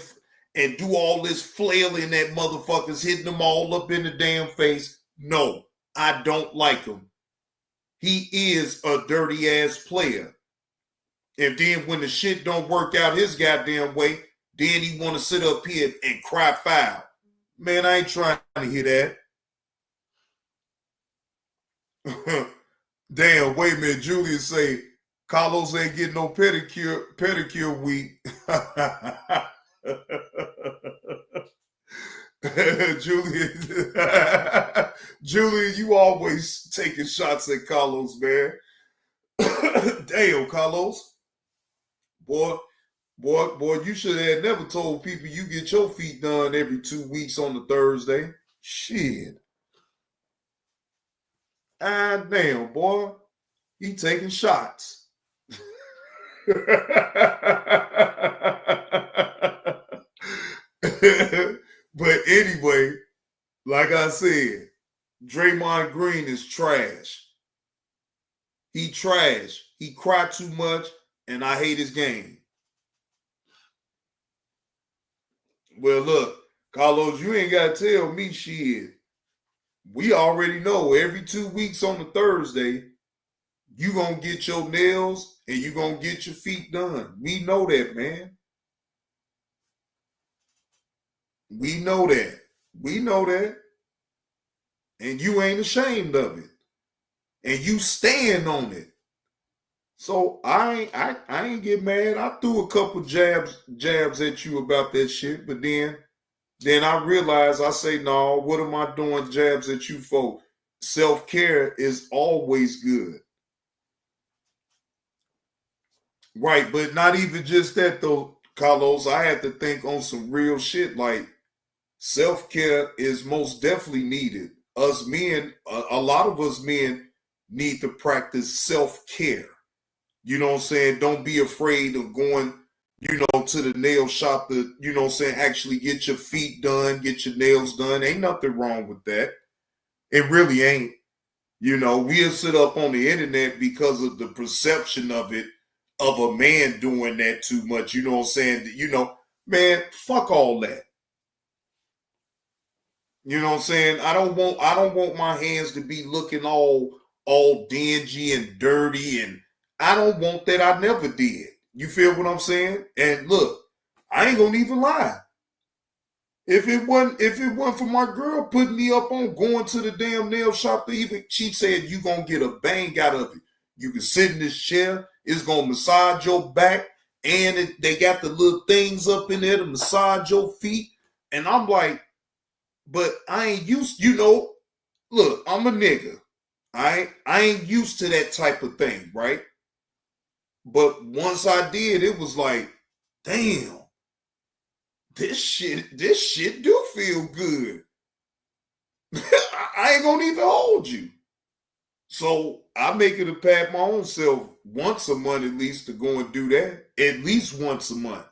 S3: and do all this flailing at motherfuckers, hitting them all up in the damn face. No, I don't like him. He is a dirty ass player. And then when the shit don't work out his goddamn way, then he want to sit up here and cry foul. Man, I ain't trying to hear that. Damn, wait a minute. Julius say Carlos ain't getting no pedicure week. Julian, you always taking shots at Carlos, man. Damn, Carlos. Boy, you should have never told people you get your feet done every 2 weeks on the Thursday. Shit. Ah, damn, boy. He taking shots. But anyway, like I said, Draymond Green is trash. He trash. He cried too much, and I hate his game. Well, look, Carlos, you ain't got to tell me shit. We already know every 2 weeks on a Thursday, you going to get your nails and you going to get your feet done. We know that, man. We know that. We know that. And you ain't ashamed of it. And you stand on it. So I ain't get mad. I threw a couple jabs at you about that shit, but then I realized, I say, no, what am I doing jabs at you for? Self-care is always good. Right, but not even just that though, Carlos. I had to think on some real shit. Like, self-care is most definitely needed. Us men, a lot of us men need to practice self-care. You know what I'm saying? Don't be afraid of going, to the nail shop to, actually get your feet done, get your nails done. Ain't nothing wrong with that. It really ain't. We'll sit up on the internet because of the perception of it, of a man doing that too much. You know what I'm saying? Man, fuck all that. You know what I'm saying? I don't want my hands to be looking all dingy and dirty, and I don't want that. I never did. You feel what I'm saying? And look, I ain't gonna even lie. If it wasn't for my girl putting me up on going to the damn nail shop to even, she said you gonna get a bang out of it. You can sit in this chair, it's gonna massage your back, and they got the little things up in there to massage your feet. And I'm like, but I ain't used, look, I'm a nigga. I ain't used to that type of thing, right? But once I did, it was like, damn, this shit do feel good. I ain't gonna even hold you. So I make it a pat my own self once a month at least to go and do that. At least once a month.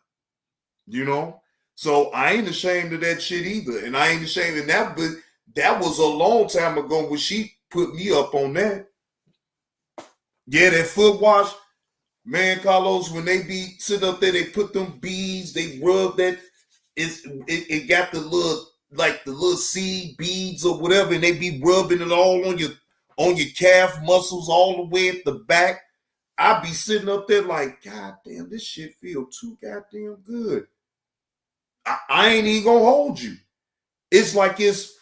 S3: So I ain't ashamed of that shit either. And I ain't ashamed of that, but that was a long time ago when she put me up on that. Yeah, that foot wash. Man, Carlos, when they be sitting up there, they put them beads, they rub that. It got the little seed beads or whatever, and they be rubbing it all on your calf muscles all the way at the back. I be sitting up there like, God damn, this shit feel too goddamn good. I ain't even gonna hold you. It's like it's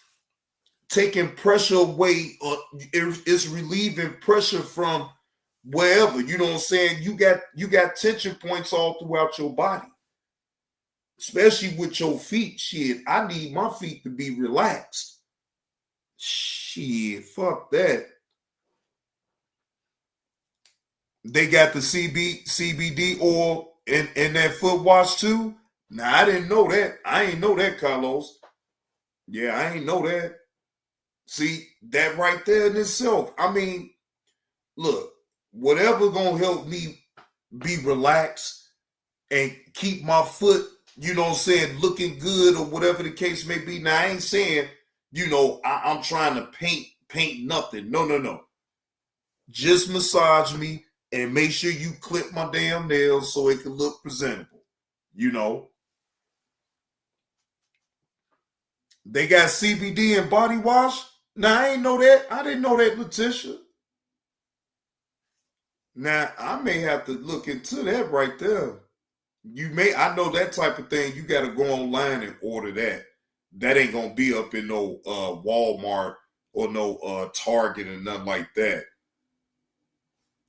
S3: taking pressure away, or it's relieving pressure from wherever. You know what I'm saying? You got tension points all throughout your body, especially with your feet. Shit, I need my feet to be relaxed. Shit, fuck that. They got the CBD oil in that foot wash too. Now, I didn't know that. I ain't know that, Carlos. Yeah, I ain't know that. See, that right there in itself. I mean, look, whatever gonna help me be relaxed and keep my foot, looking good or whatever the case may be. Now, I ain't saying, I'm trying to paint nothing. No. Just massage me and make sure you clip my damn nails so it can look presentable. They got CBD and body wash. Now, I ain't know that. I didn't know that, Letitia. Now, I may have to look into that right there. I know that type of thing. You got to go online and order that. That ain't going to be up in no Walmart or no Target or nothing like that.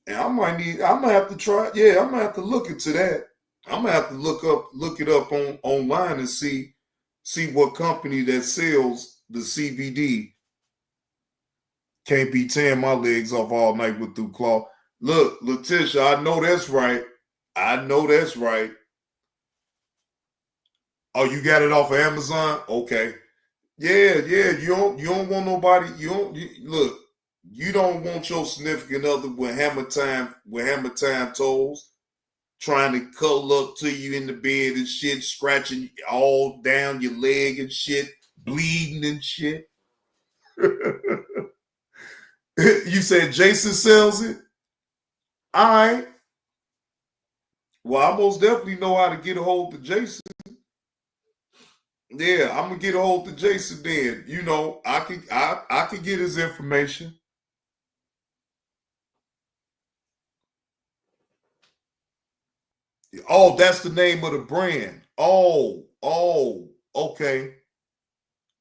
S3: And I'm gonna have to try. Yeah, I'm gonna have to look into that. I'm gonna have to look it up online and see what company that sells the CBD. Can't be tearing my legs off all night with through claw. Look, Letitia, I know that's right. Oh, you got it off of Amazon? Okay. Yeah. You don't want nobody. Look. You don't want your significant other with hammer time toes, trying to cuddle up to you in the bed and shit, scratching all down your leg and shit, bleeding and shit. You said Jason sells it? All right. Well, I most definitely know how to get a hold of Jason. Yeah, I'm gonna get a hold of Jason then. You know, I could get his information. Oh, that's the name of the brand. Oh, okay.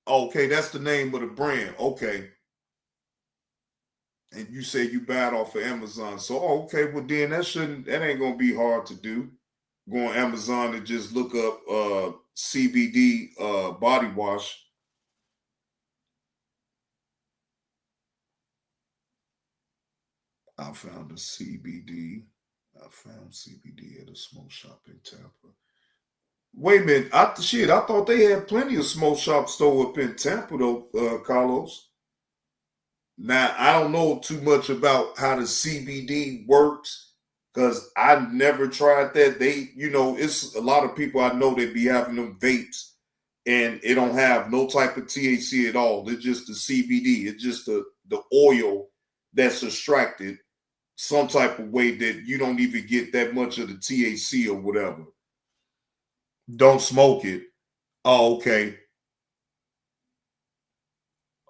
S3: Okay, that's the name of the brand. Okay. And you say you buy it off of Amazon. So, okay, well then that ain't gonna be hard to do. Go on Amazon and just look up CBD body wash. I found CBD at a smoke shop in Tampa. Wait a minute. I thought they had plenty of smoke shops store up in Tampa though, Carlos. Now, I don't know too much about how the CBD works because I never tried that. It's a lot of people I know that be having them vapes and it don't have no type of THC at all. It's just the CBD. It's just the oil that's extracted some type of way that you don't even get that much of the THC or whatever. Don't smoke it. Oh, okay.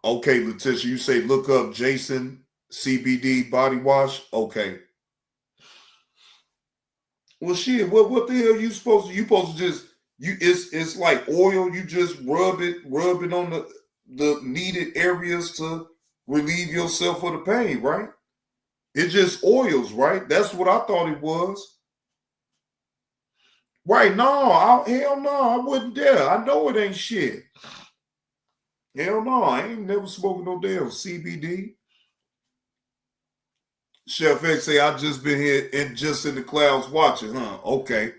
S3: Okay, Letitia, you say look up Jason CBD body wash. Okay. Well, shit. What the hell you supposed to? You supposed to just It's like oil. You just rub it on the needed areas to relieve yourself of the pain, right? It just oils, right? That's what I thought it was. Right? No, hell no, I wouldn't dare. I know it ain't shit. Hell no, I ain't never smoking no damn CBD. Chef X say, I just been here and just in the clouds watching, huh? Okay.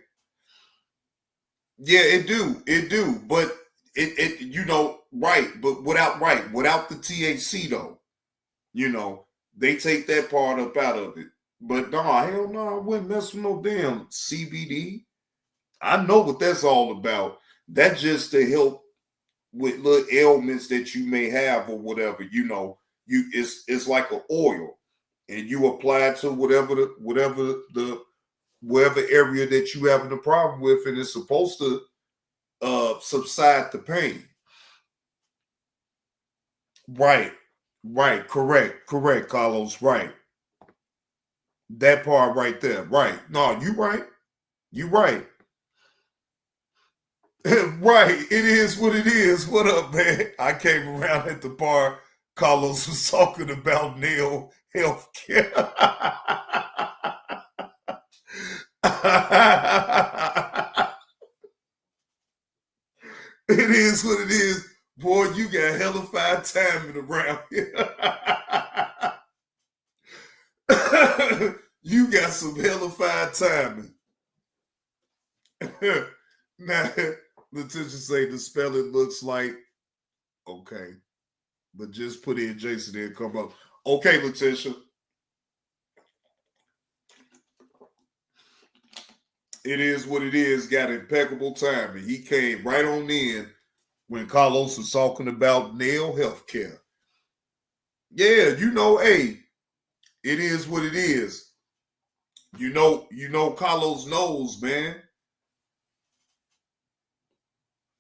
S3: Yeah, it do. But it right, but without the THC though, they take that part up out of it. But no, hell no, I wouldn't mess with no damn CBD. I know what that's all about. That's just to help with little ailments that you may have or whatever. It's like an oil, and you apply it to whatever area that you having a problem with, and it's supposed to subside the pain. Right, correct, Carlos. Right, that part right there. Right, no, you right. Right, it is what it is. What up, man? I came around at the bar. Carlos was talking about nail health care. It is what it is. Boy, you got hella fine timing around here. You got some hella fine timing. Now, Letitia say the spelling looks like, okay. But just put in Jason and come up. Okay, Letitia. It is what it is. Got impeccable timing. He came right on in when Carlos was talking about nail health care. Yeah, hey, it is what it is. Carlos knows, man.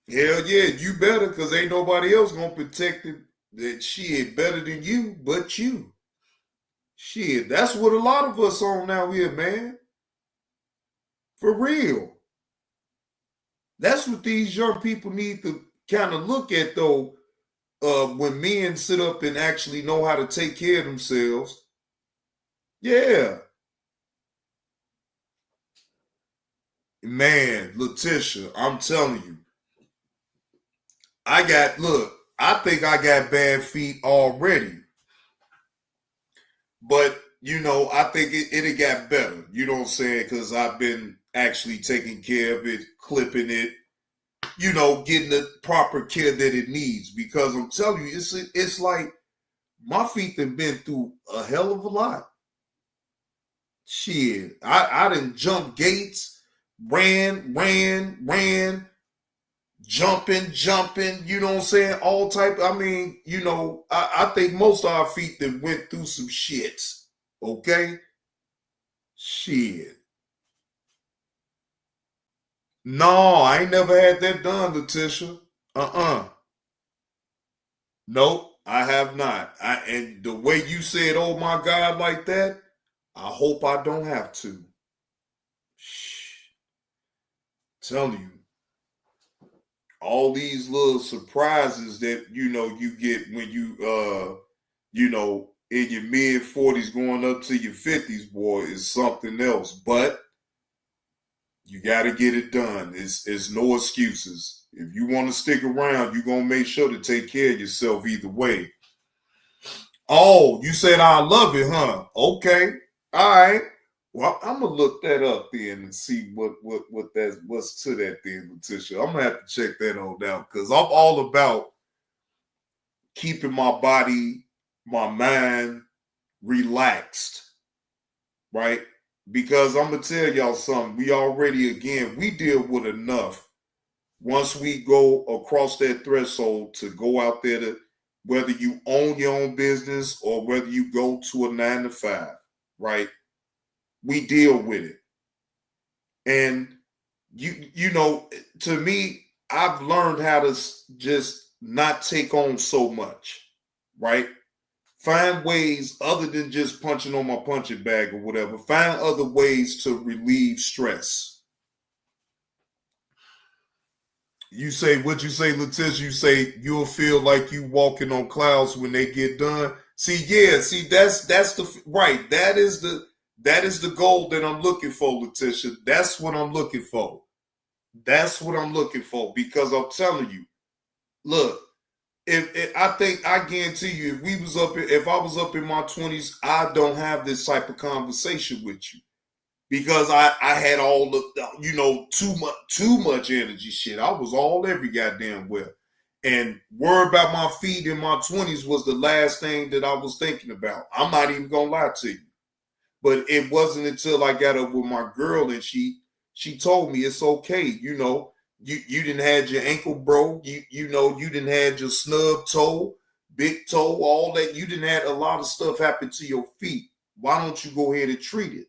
S3: Hell yeah, you better, because ain't nobody else gonna protect it. That shit better than you, but you. Shit, that's what a lot of us on now here, man. For real. That's what these young people need to kind of look at, though, when men sit up and actually know how to take care of themselves. Yeah. Man, Letitia, I'm telling you. I think I got bad feet already. But, I think it got better. You know what I'm saying? Because I've been actually taking care of it, clipping it, getting the proper care that it needs. Because I'm telling you, it's like My feet have been through a hell of a lot. Shit, I done jumped gates, ran, jumping, you know what I'm saying? All type, I mean, you know, I think most of our feet that went through some shits, okay? Shit. No, I ain't never had that done, Letitia. Nope, I have not. And the way you said, oh my God, like that, I hope I don't have to. Telling you, all these little surprises that, you know, you get when you, you know, in your mid 40s going up to your 50s, boy, is something else. But you got to get it done. It's no excuses. If you want to stick around, you're going to make sure to take care of yourself either way. Oh, you said I love it, huh? Okay. All right. Well, I'm going to look that up then and see what's to that then, Letitia. I'm going to have to check that on out because I'm all about keeping my body, my mind relaxed, right? Because I'm going to tell y'all something. We deal with enough once we go across that threshold to go out there to, whether you own your own business or whether you go to a 9-to-5, right? We deal with it. And you know, to me, I've learned how to just not take on so much, right? Find ways other than just punching on my punching bag or whatever. Find other ways to relieve stress. You say, what'd you say, Letitia? You say you'll feel like you walking on clouds when they get done. See, that's the right. That is the goal that I'm looking for, Letitia. That's what I'm looking for. That's what I'm looking for. Because I'm telling you, look, I guarantee you, if I was up in my 20s, I don't have this type of conversation with you. Because I had all the, you know, too much energy shit. I was all every goddamn well. And worry about my feet in my 20s was the last thing that I was thinking about. I'm not even gonna lie to you. But it wasn't until I got up with my girl and she told me it's okay. You know, you didn't have your ankle broke. You know, you didn't have your snub toe, big toe, all that. You didn't have a lot of stuff happen to your feet. Why don't you go ahead and treat it?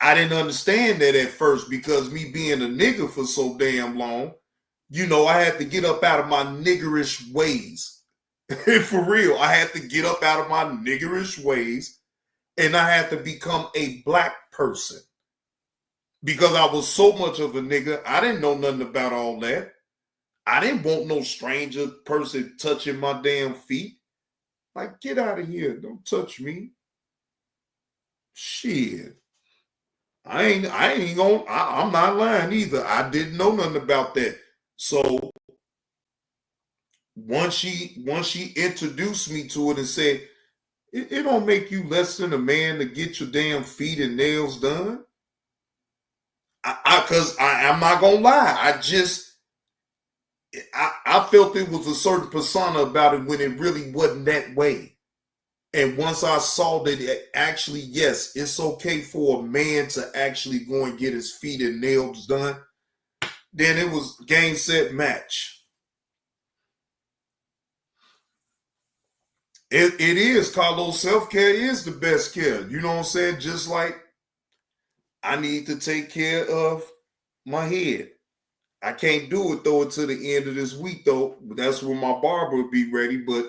S3: I didn't understand that at first because me being a nigger for so damn long, you know, I had to get up out of my niggerish ways. For real, I had to get up out of my niggerish ways and I had to become a black person. Because I was so much of a nigger, I didn't know nothing about all that. I didn't want no stranger person touching my damn feet. Like, get out of here. Don't touch me. Shit. I'm not lying either. I didn't know nothing about that. So once she introduced me to it and said, it don't make you less than a man to get your damn feet and nails done. Cause I'm not gonna lie. I felt it was a certain persona about it when it really wasn't that way. And once I saw that actually, yes, it's okay for a man to actually go and get his feet and nails done, then it was game, set, match. It is, Carlos. Self-care is the best care. You know what I'm saying? Just like I need to take care of my head. I can't do it, though, until the end of this week, though. That's when my barber will be ready, but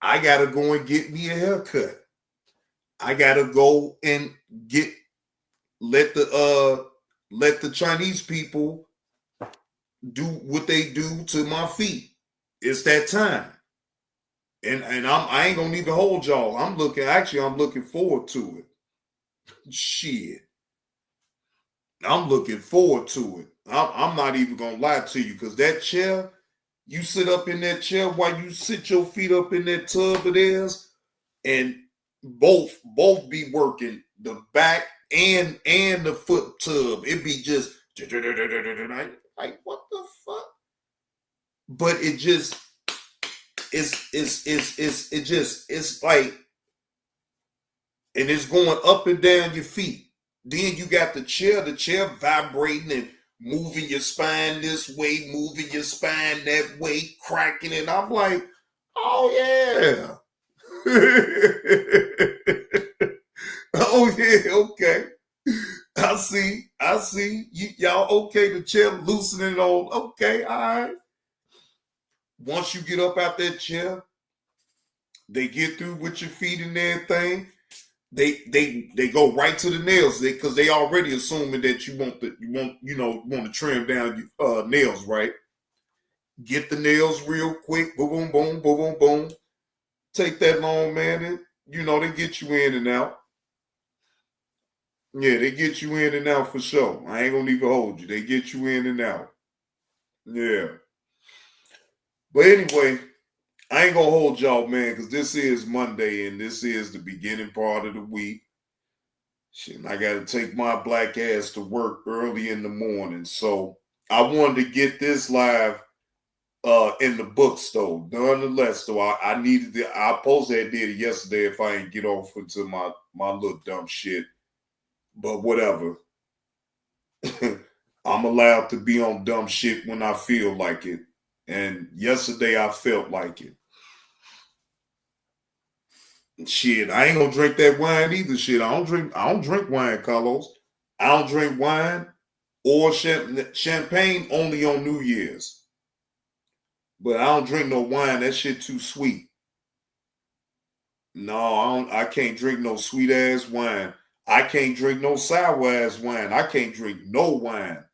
S3: I got to go and get me a haircut. I got to go and let the Chinese people do what they do to my feet. It's that time. And I ain't gonna even hold y'all. I'm looking forward to it. Shit. I'm looking forward to it. I'm not even gonna lie to you, because that chair, you sit up in that chair while you sit your feet up in that tub of theirs, and both be working, the back and the foot tub. It be just like, what the fuck? But it just, it's like, and it's going up and down your feet. Then you got the chair vibrating and moving your spine this way, moving your spine that way, cracking it. I'm like, oh yeah. Oh yeah, okay. I see. Y'all okay, the chair loosening it on. Okay, all right. Once you get up out that chair, they get through with your feet and everything. They go right to the nails because they already assuming that you want to trim down your nails, right? Get the nails real quick, boom, boom, boom, boom, boom, boom. Take that long, man, and they get you in and out. Yeah, they get you in and out for sure. I ain't gonna even hold you. They get you in and out. Yeah. But anyway, I ain't gonna hold y'all, man, because this is Monday and this is the beginning part of the week. Shit, and I gotta take my black ass to work early in the morning. So I wanted to get this live in the books though. Nonetheless, though, I needed to. I supposed I did it yesterday if I ain't get off into my little dumb shit. But whatever. I'm allowed to be on dumb shit when I feel like it. And yesterday I felt like it. Shit, I ain't gonna drink that wine either. Shit, I don't drink wine, Carlos. I don't drink wine or champagne only on New Year's. But I don't drink no wine. That shit too sweet. No, I can't drink no sweet ass wine. I can't drink no sour ass wine. I can't drink no wine.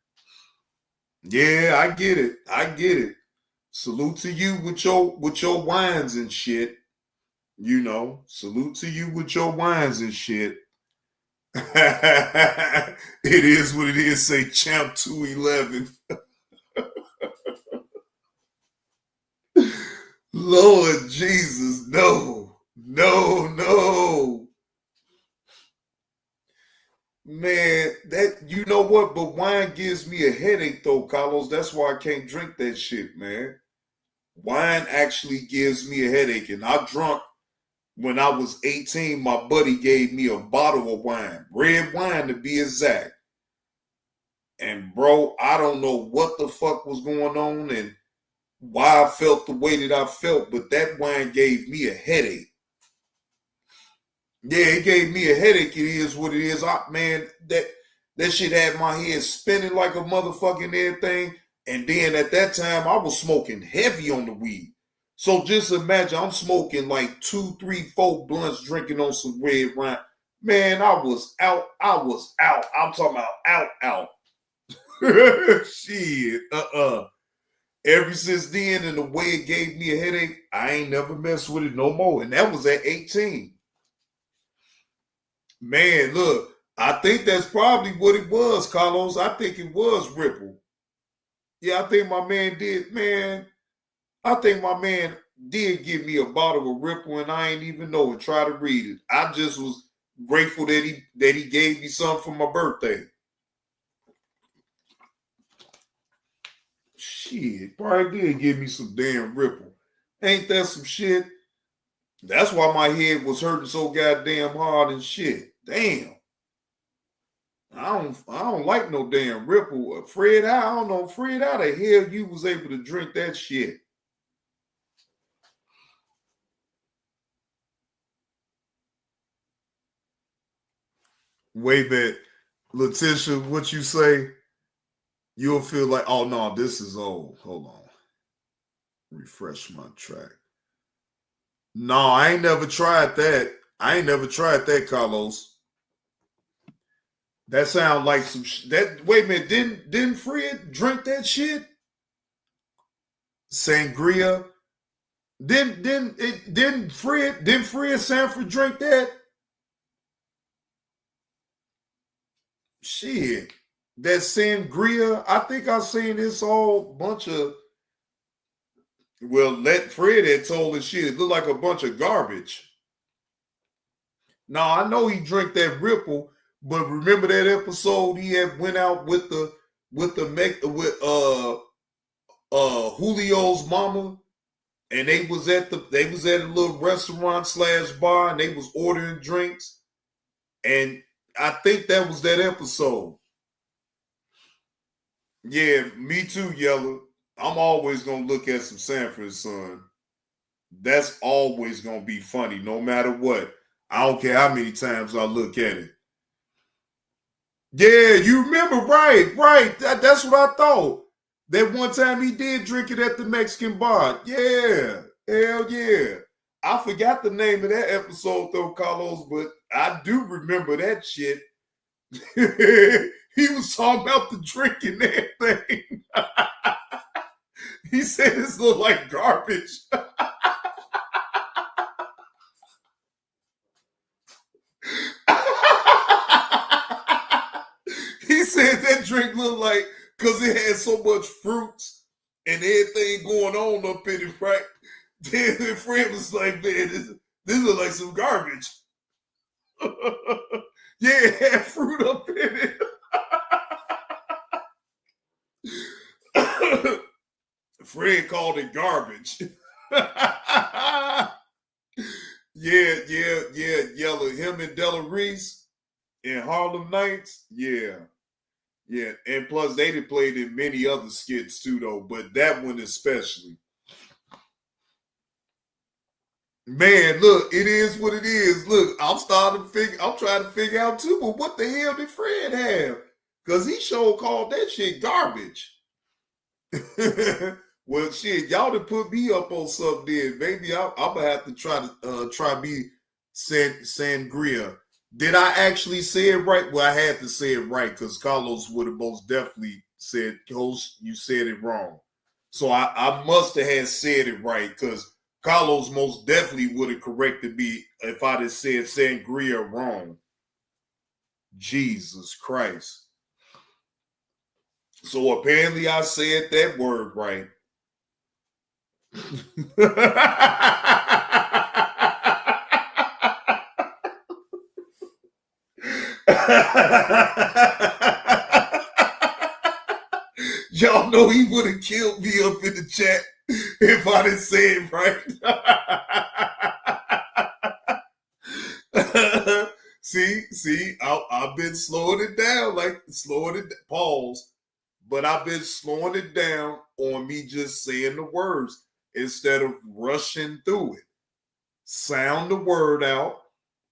S3: Yeah, I get it. Salute to you with your wines and shit. Salute to you with your wines and shit. It is what it is. Say Champ 211. Lord Jesus, no. Man, you know what? But wine gives me a headache though, Carlos. That's why I can't drink that shit, man. Wine actually gives me a headache. And I drunk when I was 18. My buddy gave me a bottle of wine, red wine to be exact. And bro, I don't know what the fuck was going on and why I felt the way that I felt, but that wine gave me a headache. Yeah, it gave me a headache. It is what it is. Man, that shit had my head spinning like a motherfucking everything. And then at that time, I was smoking heavy on the weed. So just imagine I'm smoking like 2, 3, 4 blunts, drinking on some red wine. Man, I was out. I'm talking about out. Shit, Ever since then, and the way it gave me a headache, I ain't never messed with it no more. And that was at 18. Man, look, I think that's probably what it was, Carlos. I think it was Ripple. Yeah, I think my man did. Man, I think my man did give me a bottle of Ripple, and I ain't even know it. Try to read it. I just was grateful that he gave me something for my birthday. Shit, probably did give me some damn Ripple. Ain't that some shit? That's why my head was hurting so goddamn hard and shit. Damn. I don't like no damn Ripple. Fred, I don't know, Fred, how the hell you was able to drink that shit? Wait a minute. Letitia, what you say? You'll feel like, oh no, this is old. Hold on. Refresh my track. No, I ain't never tried that. Carlos. That sound like some that. Wait a minute, didn't Fred drink that shit? Sangria. Didn't Fred Sanford drink that? Shit. That sangria, I think I seen this whole bunch of. Well, Fred had told us shit. It looked like a bunch of garbage. Now I know he drank that Ripple, but remember that episode he had went out with Julio's mama, and they was at a little restaurant / bar, and they was ordering drinks, and I think that was that episode. Yeah, me too, Yellow. I'm always gonna look at some Sanford & Son. That's always gonna be funny, no matter what. I don't care how many times I look at it. Yeah, you remember, right. That's what I thought. That one time he did drink it at the Mexican bar. Yeah, hell yeah. I forgot the name of that episode though, Carlos, but I do remember that shit. He was talking about the drinking and everything. He said this looked like garbage. He said that drink looked like, because it had so much fruits and everything going on up in it, right? Then Fred was like, man, this look like some garbage. Yeah, it had fruit up in it. Fred called it garbage. Yeah, Yellow. Him and Della Reese in Harlem Nights. Yeah. And plus they done played in many other skits too, though, but that one especially. Man, look, it is what it is. Look, I'm trying to figure out too, but what the hell did Fred have? Because he sure called that shit garbage. Well, shit, y'all done put me up on something then. Maybe I'm gonna have to try me sangria. Did I actually say it right? Well, I had to say it right because Carlos would have most definitely said, Host, you said it wrong. So I must have had said it right because Carlos most definitely would have corrected me if I'd have said sangria wrong. Jesus Christ. So apparently I said that word right. Y'all know he would have killed me up in the chat if I didn't say it right. See, I've been slowing it down, pause. But I've been slowing it down on me just saying the words instead of rushing through it. Sound the word out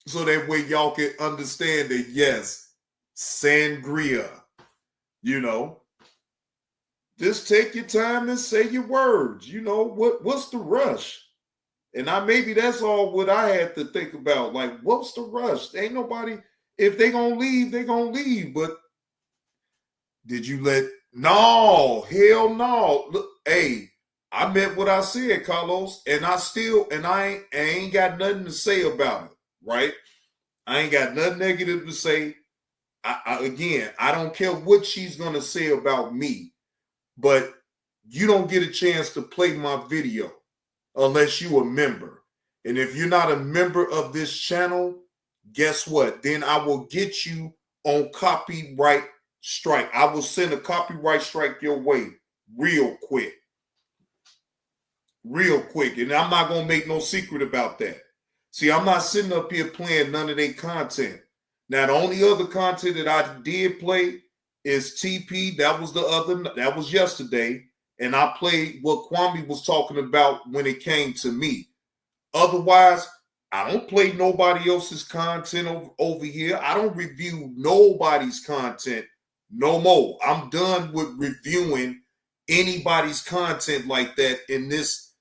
S3: so that way y'all can understand that, yes, sangria, just take your time and say your words. What's the rush? And maybe that's all what I had to think about. Like, what's the rush? Ain't nobody, if they gonna leave, they gonna leave. But did you no, hell no. Look, hey, I meant what I said, Carlos, and I ain't got nothing to say about it, right? I ain't got nothing negative to say. Again, I don't care what she's gonna say about me, but you don't get a chance to play my video unless you a member. And if you're not a member of this channel, guess what? Then I will get you on copyright strike. I will send a copyright strike your way real quick. And I'm not going to make no secret about that. See, I'm not sitting up here playing none of their content. Now, the only other content that I did play is TP. That was yesterday. And I played what Kwame was talking about when it came to me. Otherwise, I don't play nobody else's content over here. I don't review nobody's content no more. I'm done with reviewing anybody's content like that in this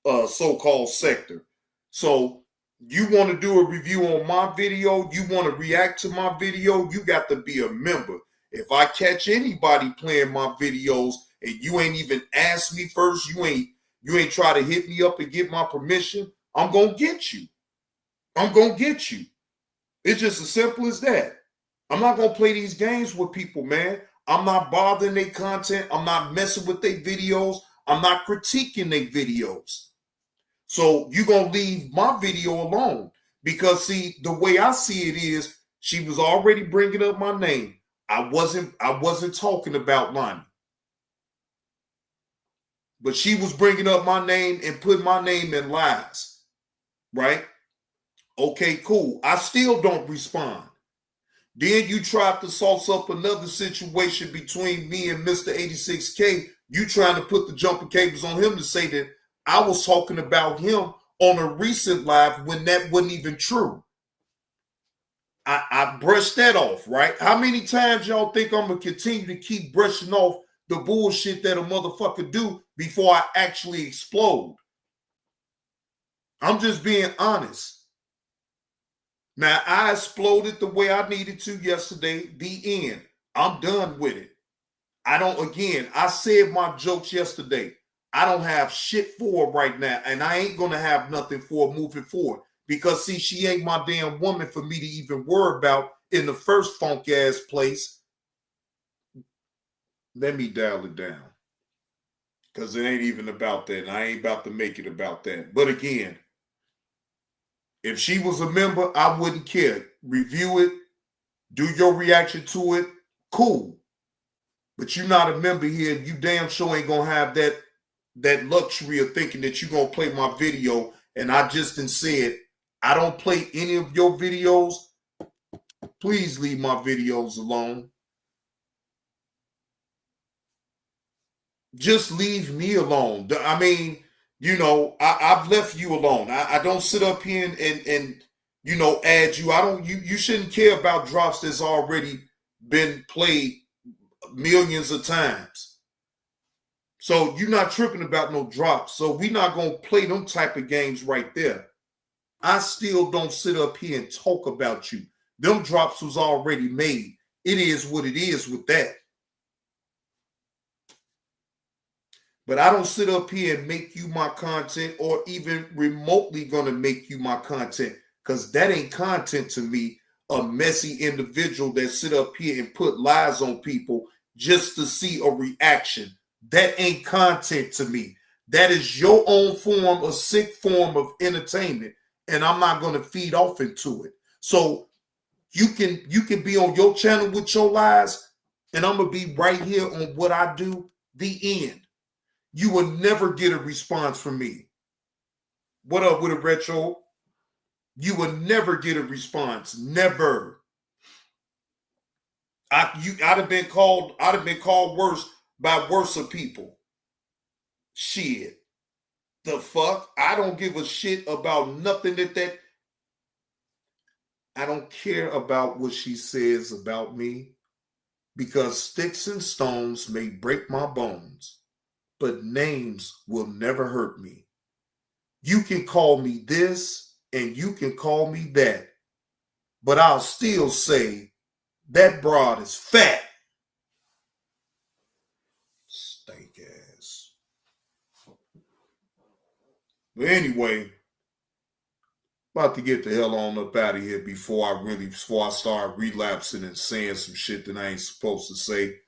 S3: so-called sector. So you want to do a review on my video, you want to react to my video, you got to be a member. If I catch anybody playing my videos and you ain't even asked me first, you ain't try to hit me up and get my permission, I'm going to get you. It's just as simple as that. I'm not going to play these games with people, man. I'm not bothering their content. I'm not messing with their videos. I'm not critiquing their videos. So you're going to leave my video alone because, see, the way I see it is she was already bringing up my name. I wasn't talking about Lonnie. But she was bringing up my name and putting my name in lies, right? Okay, cool. I still don't respond. Then you tried to sauce up another situation between me and Mr. 86K. You trying to put the jumper cables on him to say that I was talking about him on a recent live when that wasn't even true. I brushed that off, right? How many times y'all think I'm going to continue to keep brushing off the bullshit that a motherfucker do before I actually explode? I'm just being honest. Now, I exploded the way I needed to yesterday. The end. I'm done with it. I said my jokes yesterday. I don't have shit for her right now, and I ain't going to have nothing for her moving forward. Because, see, she ain't my damn woman for me to even worry about in the first funk-ass place. Let me dial it down. Because it ain't even about that, and I ain't about to make it about that. But again, if she was a member, I wouldn't care. Review it. Do your reaction to it. Cool. But you're not a member here. You damn sure ain't going to have that luxury of thinking that you're going to play my video. And I just done said, I don't play any of your videos. Please leave my videos alone. Just leave me alone. I mean, you know, I've left you alone. I don't sit up here and you know, add you. You shouldn't care about drops that's already been played millions of times. So you're not tripping about no drops. So we're not going to play them type of games right there. I still don't sit up here and talk about you. Them drops was already made. It is what it is with that. But I don't sit up here and make you my content or even remotely going to make you my content, because that ain't content to me, a messy individual that sit up here and put lies on people just to see a reaction. That ain't content to me. That is your own form, a sick form of entertainment, and I'm not going to feed off into it. So you can be on your channel with your lies, and I'm going to be right here on what I do, the end. You will never get a response from me. What up with a retro? You will never get a response. Never. I'd have been called worse by worse of people. Shit. The fuck? I don't give a shit about nothing that I don't care about what she says about me, because sticks and stones may break my bones, but names will never hurt me. You can call me this and you can call me that, but I'll still say that broad is fat. Stank ass. But anyway, about to get the hell on up out of here before I start relapsing and saying some shit that I ain't supposed to say.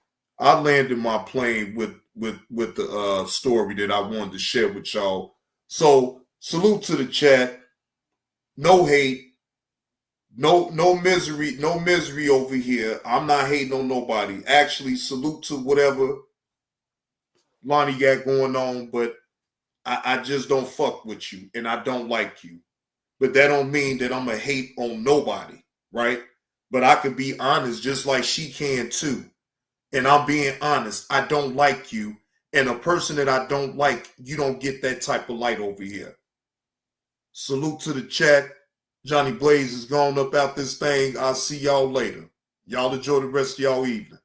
S3: I landed my plane with the story that I wanted to share with y'all. So salute to the chat. No hate. No misery over here. I'm not hating on nobody. Actually, salute to whatever Lonnie got going on, but I just don't fuck with you and I don't like you. But that don't mean that I'm a hate on nobody, right? But I can be honest just like she can too. And I'm being honest. I don't like you. And a person that I don't like, you don't get that type of light over here. Salute to the chat. Johnny Blaze is going up out this thing. I'll see y'all later. Y'all enjoy the rest of y'all evening.